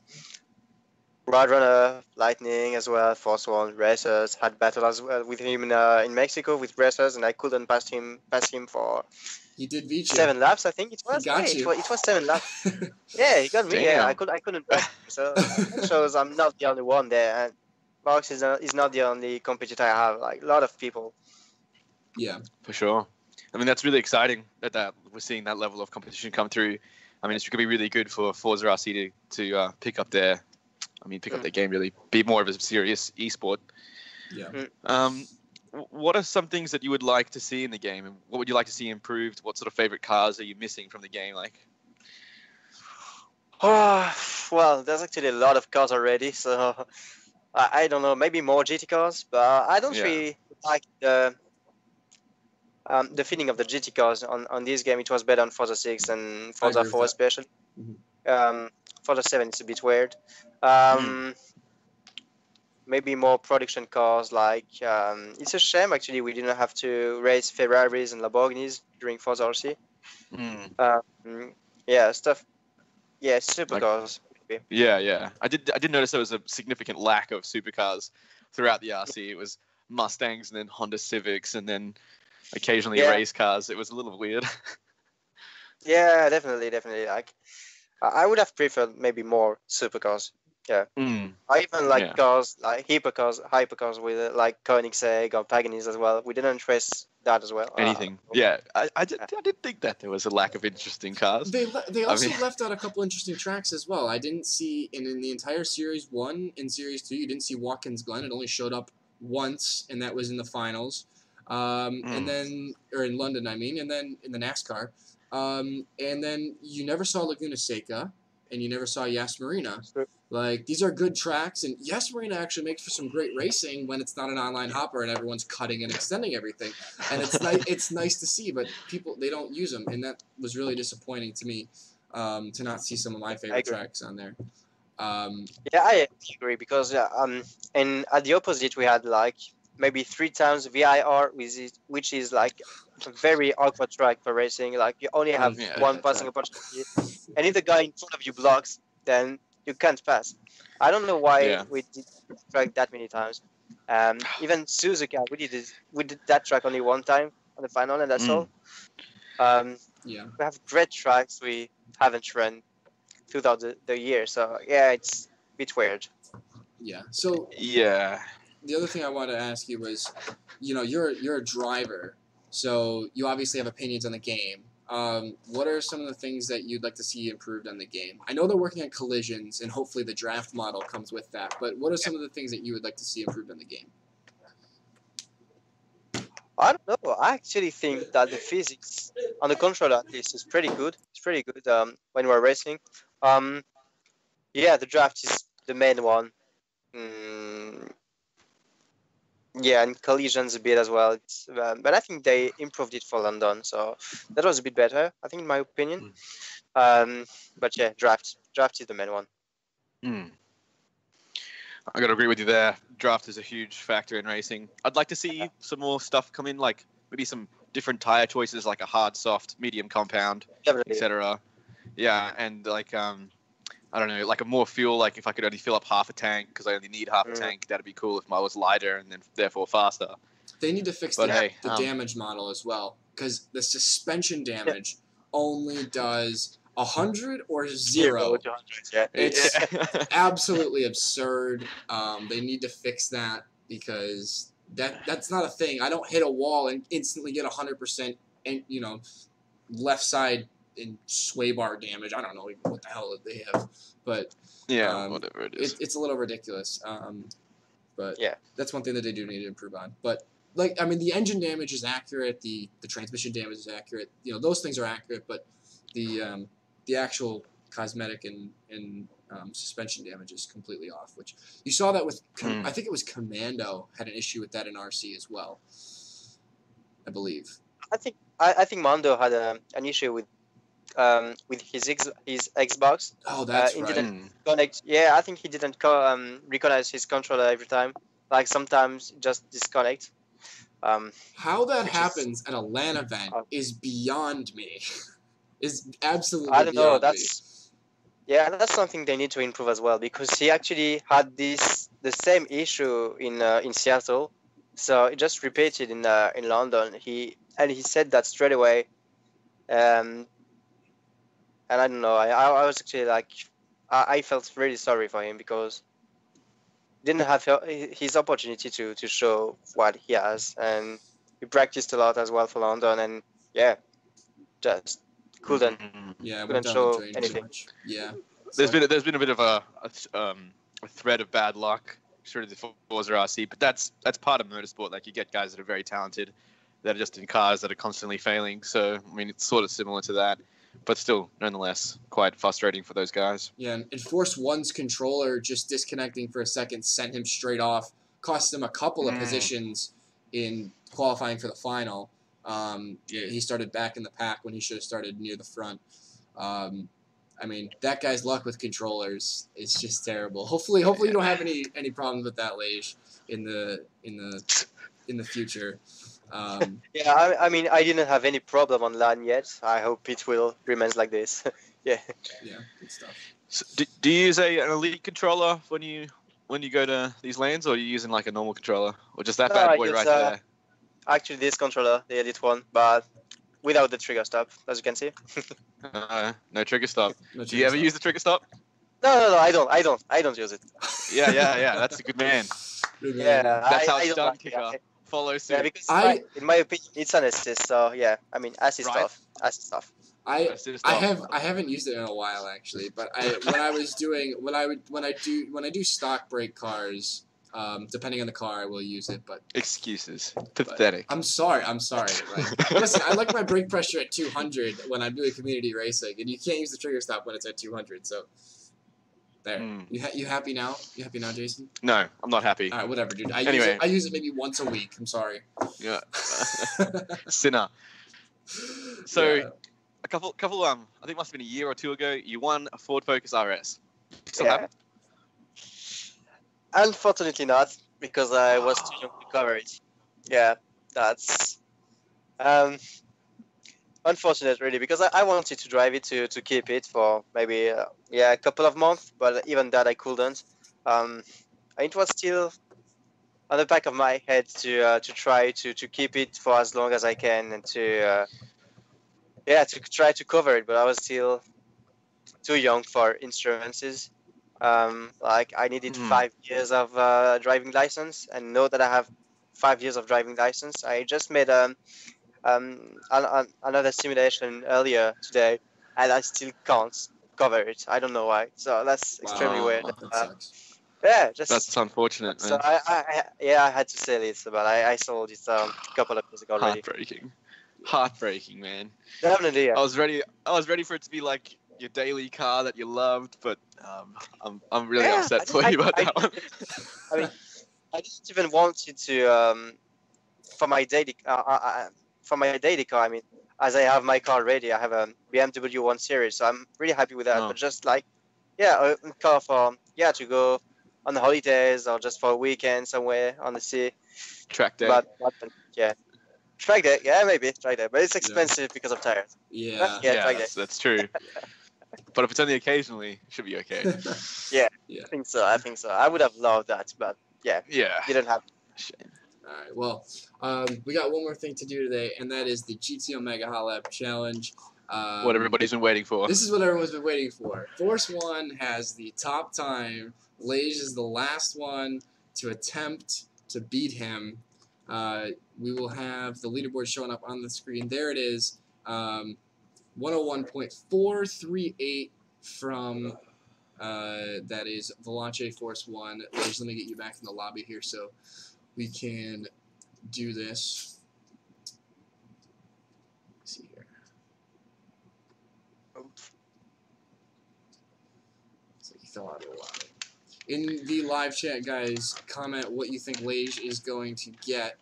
Roadrunner, Lightning as well, Force 1, Racers, had battle as well with him in Mexico with Racers, and I couldn't pass him for He did beat you. 7 laps, I think it was. He got you. It was 7 laps. Yeah, he got me. Damn. Yeah, I couldn't pass him. So that shows I'm not the only one there, and Box is not the only competitor I have. Like a lot of people. Yeah, for sure. I mean, that's really exciting that we're seeing that level of competition come through. I mean, it's going to be really good for Forza RC to pick up their game, really be more of a serious esport. Yeah. What are some things that you would like to see in the game, and what would you like to see improved? What sort of favorite cars are you missing from the game? Like, well, there's actually a lot of cars already, so I don't know, maybe more GT cars, but I don't really like the feeling of the GT cars on this game. It was better on Forza 6 and Forza 4 especially. Forza 7 is a bit weird. Maybe more production cars, like it's a shame actually we didn't have to race Ferraris and Lamborghinis during Forza RC. Supercars. Yeah. I did notice there was a significant lack of supercars throughout the RC. It was Mustangs and then Honda Civics and then occasionally race cars. It was a little weird. Yeah, definitely. Like, I would have preferred maybe more supercars. Yeah. I even like cars, like hypercars with like Koenigsegg or Paganis as well. We didn't race that as well. Anything. I did think that there was a lack of interesting cars. They also left out a couple interesting tracks as well. I didn't see, in the entire Series 1 and Series 2, you didn't see Watkins Glen. It only showed up once, and that was in the finals. And then, or in London, I mean, and then in the NASCAR. And then you never saw Laguna Seca, and you never saw Yas Marina, Like, these are good tracks, and yes, Marina actually makes for some great racing when it's not an online hopper and everyone's cutting and extending everything, and it's nice to see, but people, they don't use them, and that was really disappointing to me, to not see some of my favorite tracks on there. Yeah, I agree because and at the opposite we had like maybe 3 times VIR, which is like a very awkward track for racing. Like you only have one passing opportunity, and if the guy in front of you blocks, then you can't pass. I don't know why we did that track that many times. Even Suzuka, we did that track only one time on the final, and that's all. We have great tracks we haven't run throughout the year, so yeah, it's a bit weird. Yeah. So the other thing I wanted to ask you was, you're a driver, so you obviously have opinions on the game. What are some of the things that you'd like to see improved on the game? I know they're working on collisions, and hopefully the draft model comes with that, but what are some of the things that you would like to see improved on the game? I don't know. I actually think that the physics on the controller at least is pretty good. It's pretty good when we're racing. Yeah, the draft is the main one. Yeah, and collisions a bit as well. But I think they improved it for London, so that was a bit better, I think, in my opinion. But yeah, draft is the main one. I gotta agree with you there. Draft is a huge factor in racing. I'd like to see some more stuff come in, like maybe some different tire choices, like a hard, soft, medium, compound, etc. Yeah, and like I don't know, like a more fuel. Like if I could only fill up half a tank because I only need half a tank, that'd be cool. If I was lighter and then therefore faster. They need to fix the damage model as well, because the suspension damage only does 100 or 0. It's absolutely absurd. They need to fix that, because that's not a thing. I don't hit a wall and instantly get 100% and left side in sway bar damage. I don't know what the hell they have, but whatever it is, it's a little ridiculous. But that's one thing that they do need to improve on. But the engine damage is accurate. The transmission damage is accurate. Those things are accurate, but the actual cosmetic and suspension damage is completely off, which you saw that with, I think it was Commando had an issue with that in RC as well, I believe. I think Mando had an issue with his Xbox. Oh, that's right. Didn't connect. Yeah, I think he didn't recognize his controller every time. Like sometimes just disconnect. How that happens at a LAN event is beyond me. Is absolutely I don't know. Beyond me. Yeah, that's something they need to improve as well, because he actually had the same issue in Seattle, so it just repeated in London. He said that straight away, and I don't know. I was actually like, I felt really sorry for him, because he didn't have his opportunity to show what he has, and he practiced a lot as well for London, and just couldn't show anything. Yeah, there's been a bit of a thread of bad luck through the Forza RC, but that's part of motorsport. Like, you get guys that are very talented that are just in cars that are constantly failing. So I mean, it's sort of similar to that, but still, nonetheless, quite frustrating for those guys. Yeah, and Force 1's controller just disconnecting for a second sent him straight off, cost him a couple of positions in qualifying for the final. He started back in the pack when he should have started near the front. I mean, that guy's luck with controllers is just terrible. Hopefully you don't have any problems with that, Laige, in the future. Yeah, I mean, I didn't have any problem on LAN yet. I hope it will remain like this. Yeah, good stuff. So do you use an elite controller when you go to these LANs, or are you using like a normal controller, or just that bad boy right there? Actually, this controller, the Elite one, but without the trigger stop, as you can see. No trigger stop. Do you ever use the trigger stop? No, I don't use it. Yeah. That's a good man. Yeah, that's how it's done. Kicker. Follow suit. Yeah, because in my opinion, it's an assist. So yeah, I mean, assist off. I haven't used it in a while, actually, but when I do stock break cars, depending on the car, I will use it. But excuses, pathetic. I'm sorry. Like, listen, I like my brake pressure at 200 when I'm doing community racing, and you can't use the trigger stop when it's at 200. So There. You happy now? You happy now, Jason? No, I'm not happy. All right, whatever, dude. I use it maybe once a week. I'm sorry. Yeah. Sinner. So, Yeah. a couple, I think it must have been a year or two ago, you won a Ford Focus RS. Still have it? Unfortunately not, because I was too young to cover it. Yeah, that's unfortunate, really, because I wanted to drive it to keep it for maybe a couple of months, but even that I couldn't. It was still on the back of my head to try to keep it for as long as I can and to try to cover it, but I was still too young for insurances. Like I needed 5 years of driving license, and know that I have 5 years of driving license. I just made another simulation earlier today, and I still can't cover it. I don't know why. So that's extremely weird. That sucks. Yeah, just That's unfortunate, man. so I had to sell it, but I sold it a couple of years ago already. Heartbreaking, man. Definitely, yeah. I was ready for it to be like your daily car that you loved, but I'm really upset for you about that one. I mean, I didn't even want it to for my daily car. I mean, as I have my car ready, I have a BMW 1 Series, so I'm really happy with that. But just like, a car for to go on the holidays or just for a weekend somewhere on the sea. Track day. But track day, maybe track day, but it's expensive because of tires. Yeah. Track day. That's true. But if it's only occasionally, it should be okay. I think so. I would have loved that, but didn't have. Shame. All right. Well, we got one more thing to do today, and that is the GTO Mega Hot Lap Challenge. What everybody's been waiting for. This is what everyone's been waiting for. Force 1 has the top time. Laige is the last one to attempt to beat him. We will have the leaderboard showing up on the screen. There it is. 101.438 from that is Laige Force 1. Laige, let me get you back in the lobby here so we can do this. Let's see here. Looks like he fell out of the lobby. In the live chat, guys, comment what you think Laige is going to get.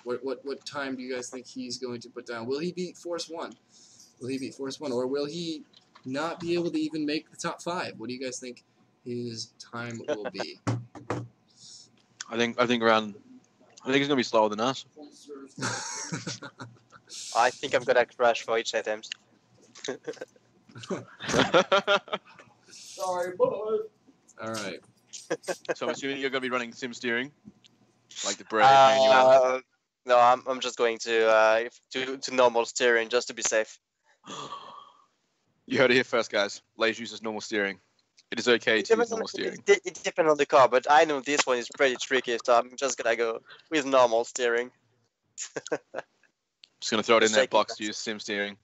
What time do you guys think he's going to put down? Will he beat Force 1? Will he beat Force 1? Or will he not be able to even make the top 5? What do you guys think his time will be? I think he's gonna be slower than us. I think I'm gonna crash for each attempt. Sorry, bud. All right. So I'm assuming you're gonna be running sim steering, like the brave man you are. No, I'm just going to normal steering just to be safe. You heard it here first, guys. Laige uses normal steering. It is okay to use normal steering. It depends on the car, but I know this one is pretty tricky, so I'm just gonna go with normal steering. Just gonna throw it in that box to use sim steering.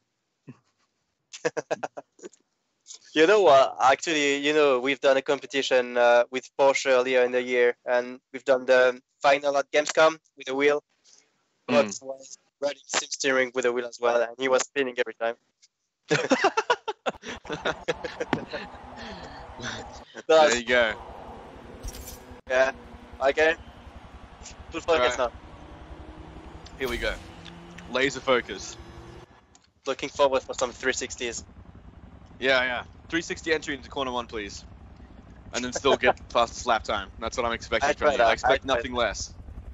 You know what? Actually, we've done a competition with Porsche earlier in the year, and we've done the final at Gamescom with a wheel. But was running sim steering with a wheel as well, and he was spinning every time. There you go. Yeah. Okay. Full focus now. Here we go. Laser focus. Looking forward for some 360s. Yeah. 360 entry into corner 1, please. And then still get fastest lap time. That's what I'm expecting from you. I expect nothing less.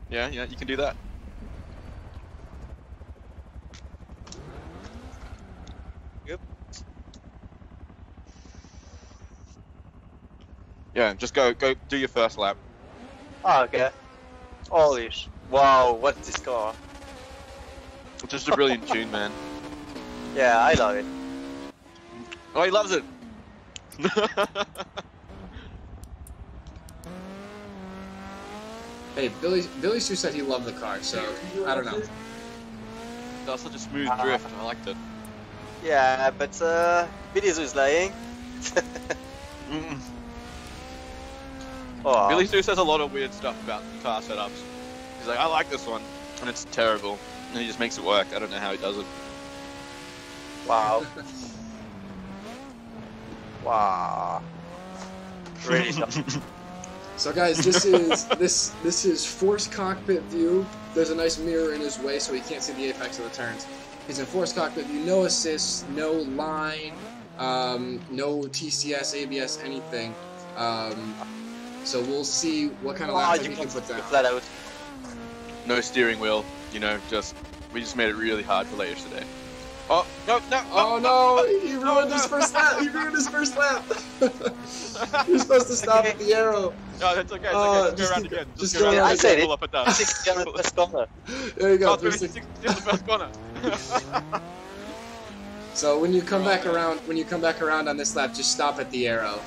Yeah, you can do that. Yep. Yeah, just go do your first lap. Oh, okay. Holy wow, what's this car? Just a brilliant tune, man. Yeah, I love it. Oh, he loves it. Hey, Billy Sue said he loved the car, so I don't know. That was such a smooth drift. I liked it. Yeah, but Billy Sue is lying. Oh. Billy Sue says a lot of weird stuff about car setups. He's like, I like this one, and it's terrible, and he just makes it work. I don't know how he does it. Wow. Wow. Really tough. So guys, this is forced cockpit view. There's a nice mirror in his way, so he can't see the apex of the turns. He's in forced cockpit view, no assists, no line, no TCS, ABS, anything. So we'll see what kind of lap time he can put down. Flat out. No steering wheel. You know, we just made it really hard for Laige today. Oh no! Oh no! He ruined his first lap. He ruined his first lap. You're supposed to stop at the arrow. No, that's okay. It's okay. Just go around again. just go go around around again. again. Pull up and down. 60 on the first corner. There you go. Oh, 360 in the first corner. So when you come back around on this lap, just stop at the arrow.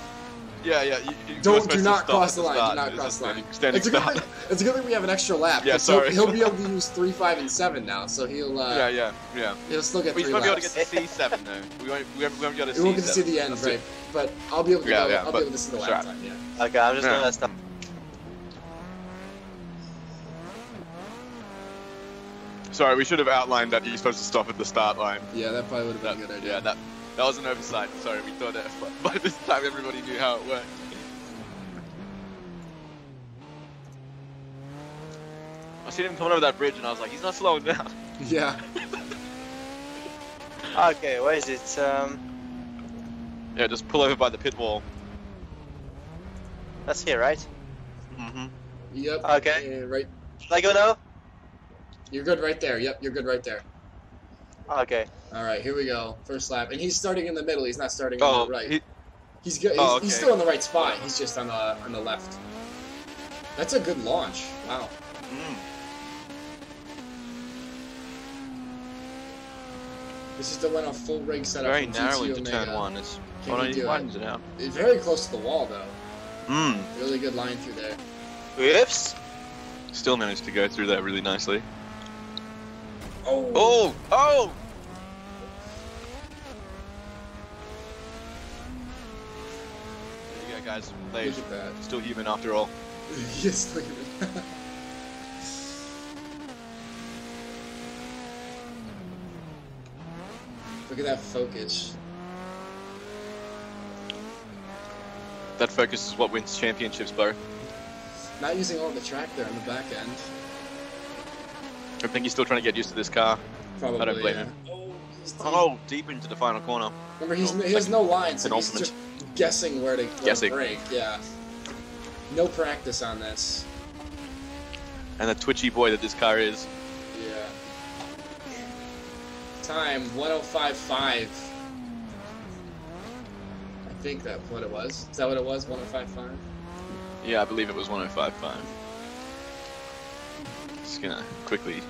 Yeah. Do not cross the line. Do not cross the line. Standing start. It's a good thing we have an extra lap. Yeah, 'cause sorry. He'll be able to use 3, 5, and 7 now. So he'll. Yeah. He'll still get We 3 won't be able laps. to get to C7 though. We won't be able to get to C7. We won't get to see the end, That's right? it. But I'll be able to. I'll be but able to see the sure. lap time. Yeah. Okay, I'm just Yeah. gonna stop. Sorry, we should have outlined that you're supposed to stop at the start line. Yeah, that probably would have been a good idea. Yeah, that was an oversight. Sorry, we thought that by this time everybody knew how it worked. I seen him coming over that bridge and I was like, he's not slowing down. Yeah. Okay, where is it? Yeah, just pull over by the pit wall. That's here, right? Mm-hmm. Yep. Okay. Yeah, right. Should I go now? You're good right there. Yep, you're good right there. Okay. All right, here we go. First lap, and he's starting in the middle. He's not starting Oh, on the right. he- He's good. Oh, He's okay. still in the right spot. He's just on the left. That's a good launch. Wow. Mm. This is the one on full rig setup. Very from narrow GT into Omega. turn one. It's Can he do it? widens it out. It's very close to the wall, though. Mm. Really good line through there. Whoops. Still managed to go through that really nicely. Oh. Oh! There you go, guys. Look Laige, at that. still human after all. Yes, look at it. Look at that focus. That focus is what wins championships, bro. Not using all the track there on the back end. I think he's still trying to get used to this car. Probably. I don't blame yeah. him. He's deep. Oh, deep into the final corner. Remember, he has second- no line, so he's penultimate. just guessing where to Guessing. brake. Yeah. No practice on this. And the twitchy boy that this car is. Yeah. Time 105.5. I think that's what it was. Is that what it was? 105.5? Yeah, I believe it was 105.5. Just gonna quickly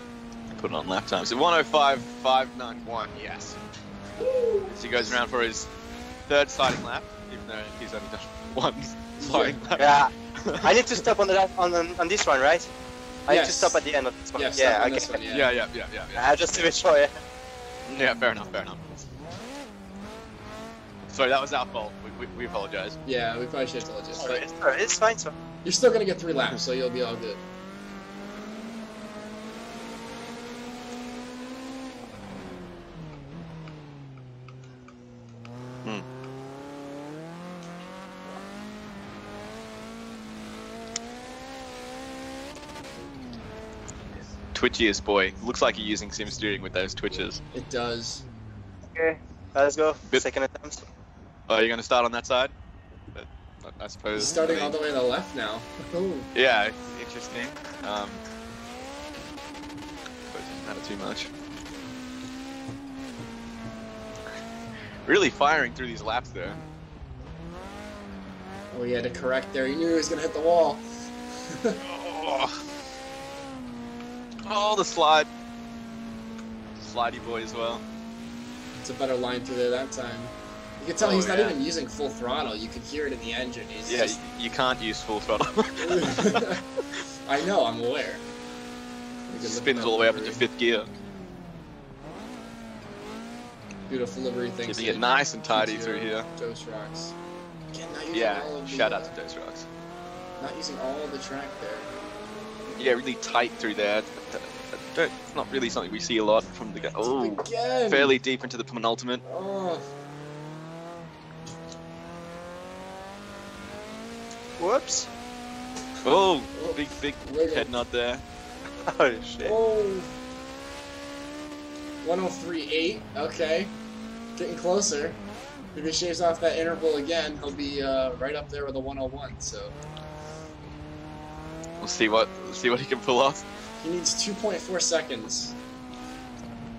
put it on lap time. So 105.591, yes. So he goes around for his third sliding lap, even though he's only done one sliding lap. Yeah. I need to stop on on this one, right? I need to Yes. stop at the end of this one. Yeah, stop yeah, on okay. this one, yeah. Yeah. Just to be sure, yeah. Yeah, fair enough. Sorry, that was our fault. We apologize. Yeah, we probably should have told you. But It's fine, so. you're still going to get 3 laps, so you'll be all good. Twitchiest boy. Looks like you're using sim steering with those twitches. It does. Okay, let's go. Bit- Second attempt. Oh, you're gonna start on that side? I suppose. He's starting I mean, all the way to the left now. Oh. Yeah, interesting. Suppose it doesn't matter too much. Really firing through these laps there. Oh, he had to correct there. He knew he was going to hit the wall. Oh, the slide. Slidey boy as well. It's a better line through there that time. You can tell Oh, he's not yeah. even using full throttle. You can hear it in the engine. He's Yeah, just... you can't use full throttle. I know, I'm aware. You can look Spins at all the way up livery. into 5th gear. Beautiful livery things. Keeping it nice and tidy through here. Dose rocks. Again, not using Yeah, all of the, shout out to Dose Rocks. Not using all of the track there. Yeah, really tight through there. It's not really something we see a lot from the guy. Oh, Again! fairly deep into the penultimate. Oh. Whoops. Oh, big Wiggle. head nod there. Holy shit. Oh. 103.8. Okay. Getting closer. If he shaves off that interval again, he'll be right up there with a 101. So We'll see what he can pull off. he needs 2.4 seconds.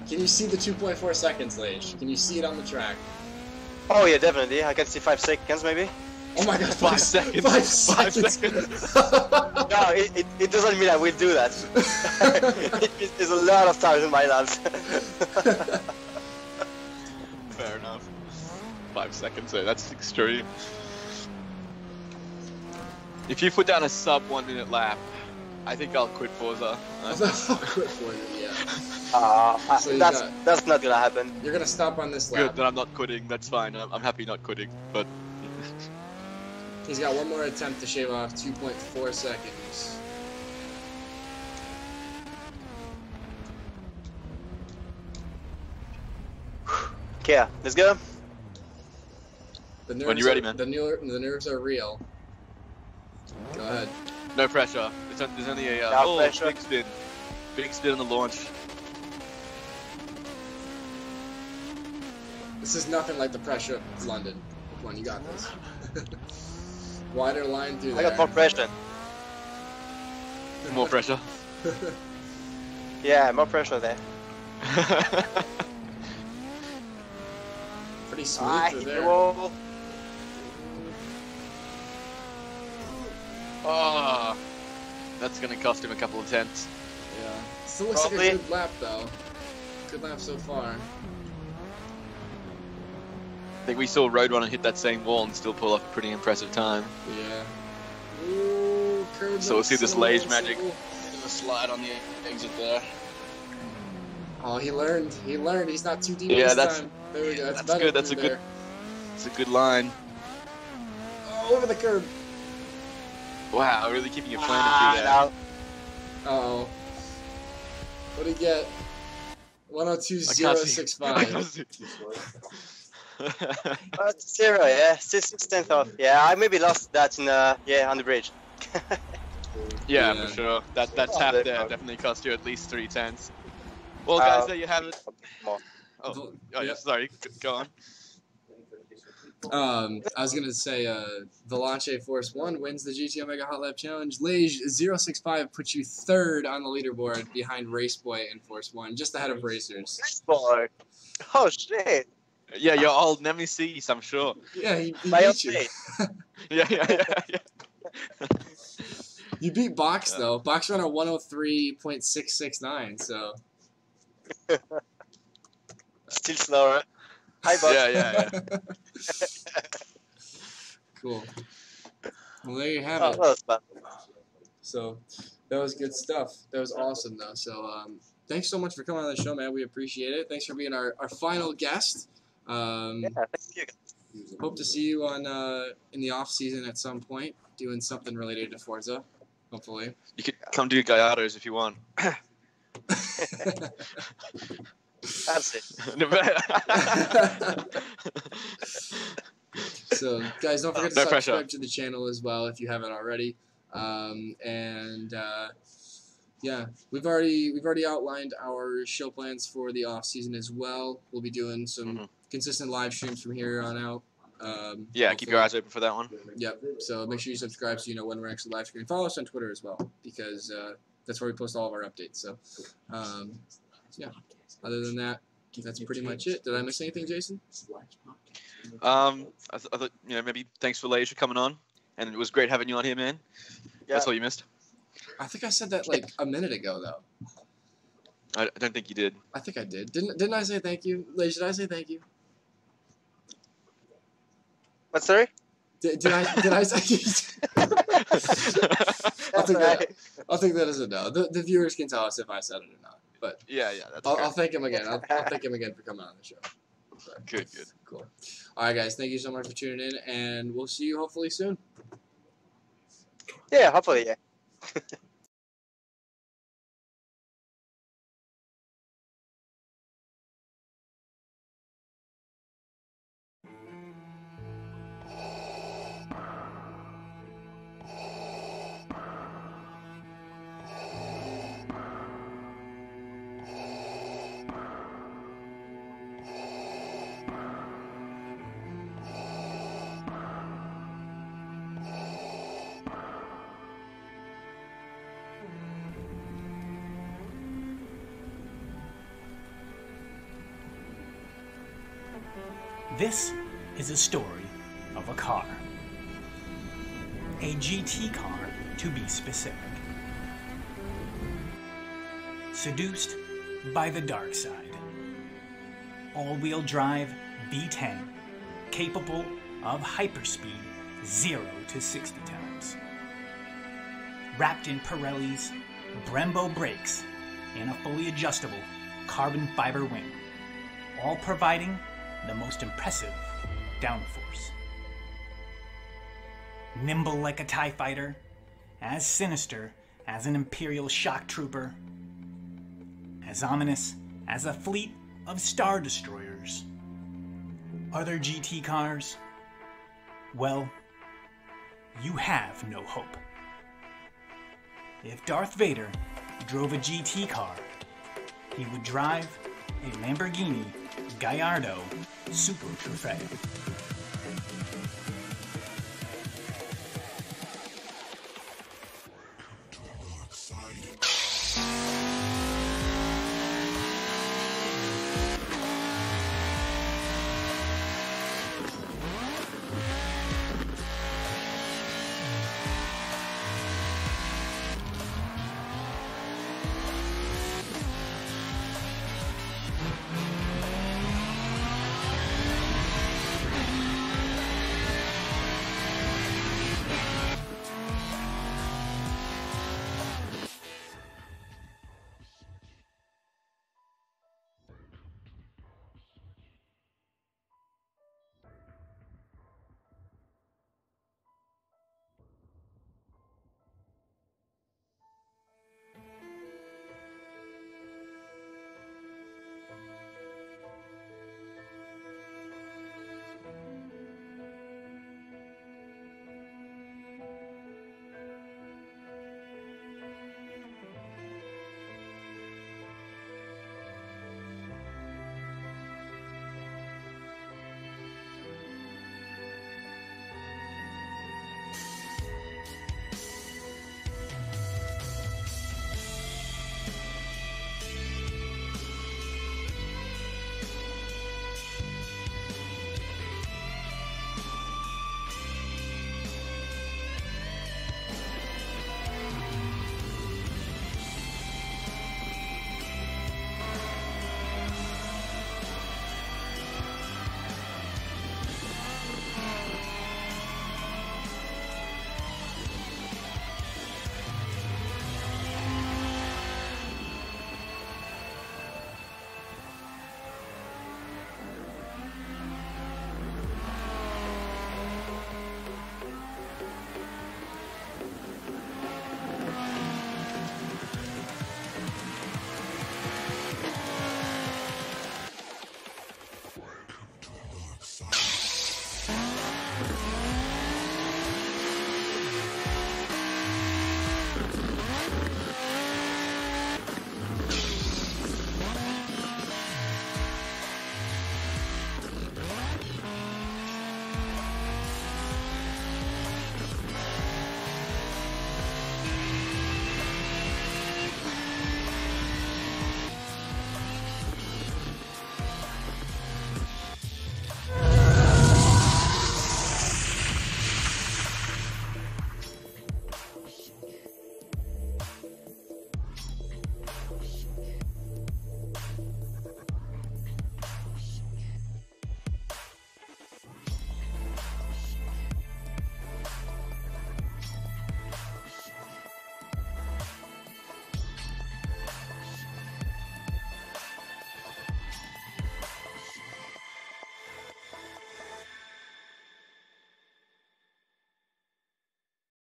Can you see the 2.4 seconds, Laige? Can you see it on the track? Oh yeah, definitely. I can see 5 seconds maybe. Oh my god, 5 seconds. 5 5 seconds. No, it doesn't mean I will do that. It's a lot of time in my life. Fair enough. 5 seconds though, that's extreme. If you put down a sub 1 minute lap, I think I'll quit Forza. I'll quit for you, yeah. So you that's not gonna happen. You're gonna stop on this lap. Good, then I'm not quitting, that's fine. I'm happy not quitting, but He's got one more attempt to shave off 2.4 seconds. Okay, let's go. The nerves When you're ready, man. The nerves are real. Go ahead. no pressure. There's only a No pressure. big spin. Big spin on the launch. This is nothing like the pressure of London. Come on, you got this. Wider line through I there. got more pressure. More pressure. Yeah, more pressure there. Pretty smooth I through hit the there. wall. Oh, that's gonna cost him a couple of tenths. Yeah. Still looks like Probably. a good lap though. Good lap so far. I think we saw Roadrunner hit that same wall and still pull off a pretty impressive time. Yeah. Ooh, curves So we'll up, see this single, Laige magic. single. Do a slide on the exit there. Oh, he learned. He learned. He's not too deep Yeah, this that's- time. There we go. That's, that's better good, that's through a good- there. It's a good line. Oh, over the curb. Wow, really keeping it planted through there. No. Uh-oh. What'd he get? I can't see. I 102.065. can't see. Zero, yeah, 6/10 off. Yeah, I maybe lost that in on the bridge. Yeah, Yeah. for sure. That tap Oh, there there. definitely cost you at least 3 tenths. Well, guys, there you have it. More. Oh, yeah, sorry. Go on. I was gonna say, Laige Force 1 wins the GT Omega Hot Lap Challenge. Laige 065 puts you third on the leaderboard behind Raceboy and Force 1, just ahead of Racers. Nice boy. Oh shit. Yeah, your old nemesis, I'm sure. Yeah, he My beat you. update. Yeah. You beat Box Yeah. though. Box ran a 103.669, so Still slower. Hi, boss. Yeah. cool. Well, there you have Oh, it. that was fun. So that was good stuff. That was awesome though. So thanks so much for coming on the show, man. We appreciate it. Thanks for being our final guest. Yeah, thank you. Hope to see you on in the off season at some point, doing something related to Forza. Hopefully. You could come do Gallardo's if you want. That's it. So, guys, don't forget to No pressure. subscribe to the channel as well if you haven't already. Yeah, we've already outlined our show plans for the off season as well. We'll be doing some consistent live streams from here on out. Yeah, keep your eyes open for that one. Yep. So make sure you subscribe so you know when we're actually live streaming. Follow us on Twitter as well because that's where we post all of our updates. So, yeah. Other than that, that's pretty much it. Did I miss anything, Jason? I thought maybe thanks for Laige for coming on, and it was great having you on here, man. Yeah. That's all you missed. I think I said that like a minute ago, though. I don't think you did. I think I did. Didn't I say thank you? Laige, did I say thank you? What, sorry? Did I say? I'll take that as a no. The viewers can tell us if I said it or not. But Yeah, that's I'll thank him again. I'll thank him again for coming on the show. So, good. cool. All right, guys. Thank you so much for tuning in, and we'll see you hopefully soon. Yeah, hopefully, yeah. This is a story of a car. A GT car, to be specific. Seduced by the dark side. All-wheel drive V10, capable of hyperspeed 0 to 60 times. Wrapped in Pirelli's Brembo brakes and a fully adjustable carbon fiber wing, all providing the most impressive downforce. Nimble like a TIE fighter, as sinister as an Imperial shock trooper, as ominous as a fleet of Star Destroyers. Other GT cars? Well, you have no hope. If Darth Vader drove a GT car, he would drive a Lamborghini Gallardo Super Trofeo.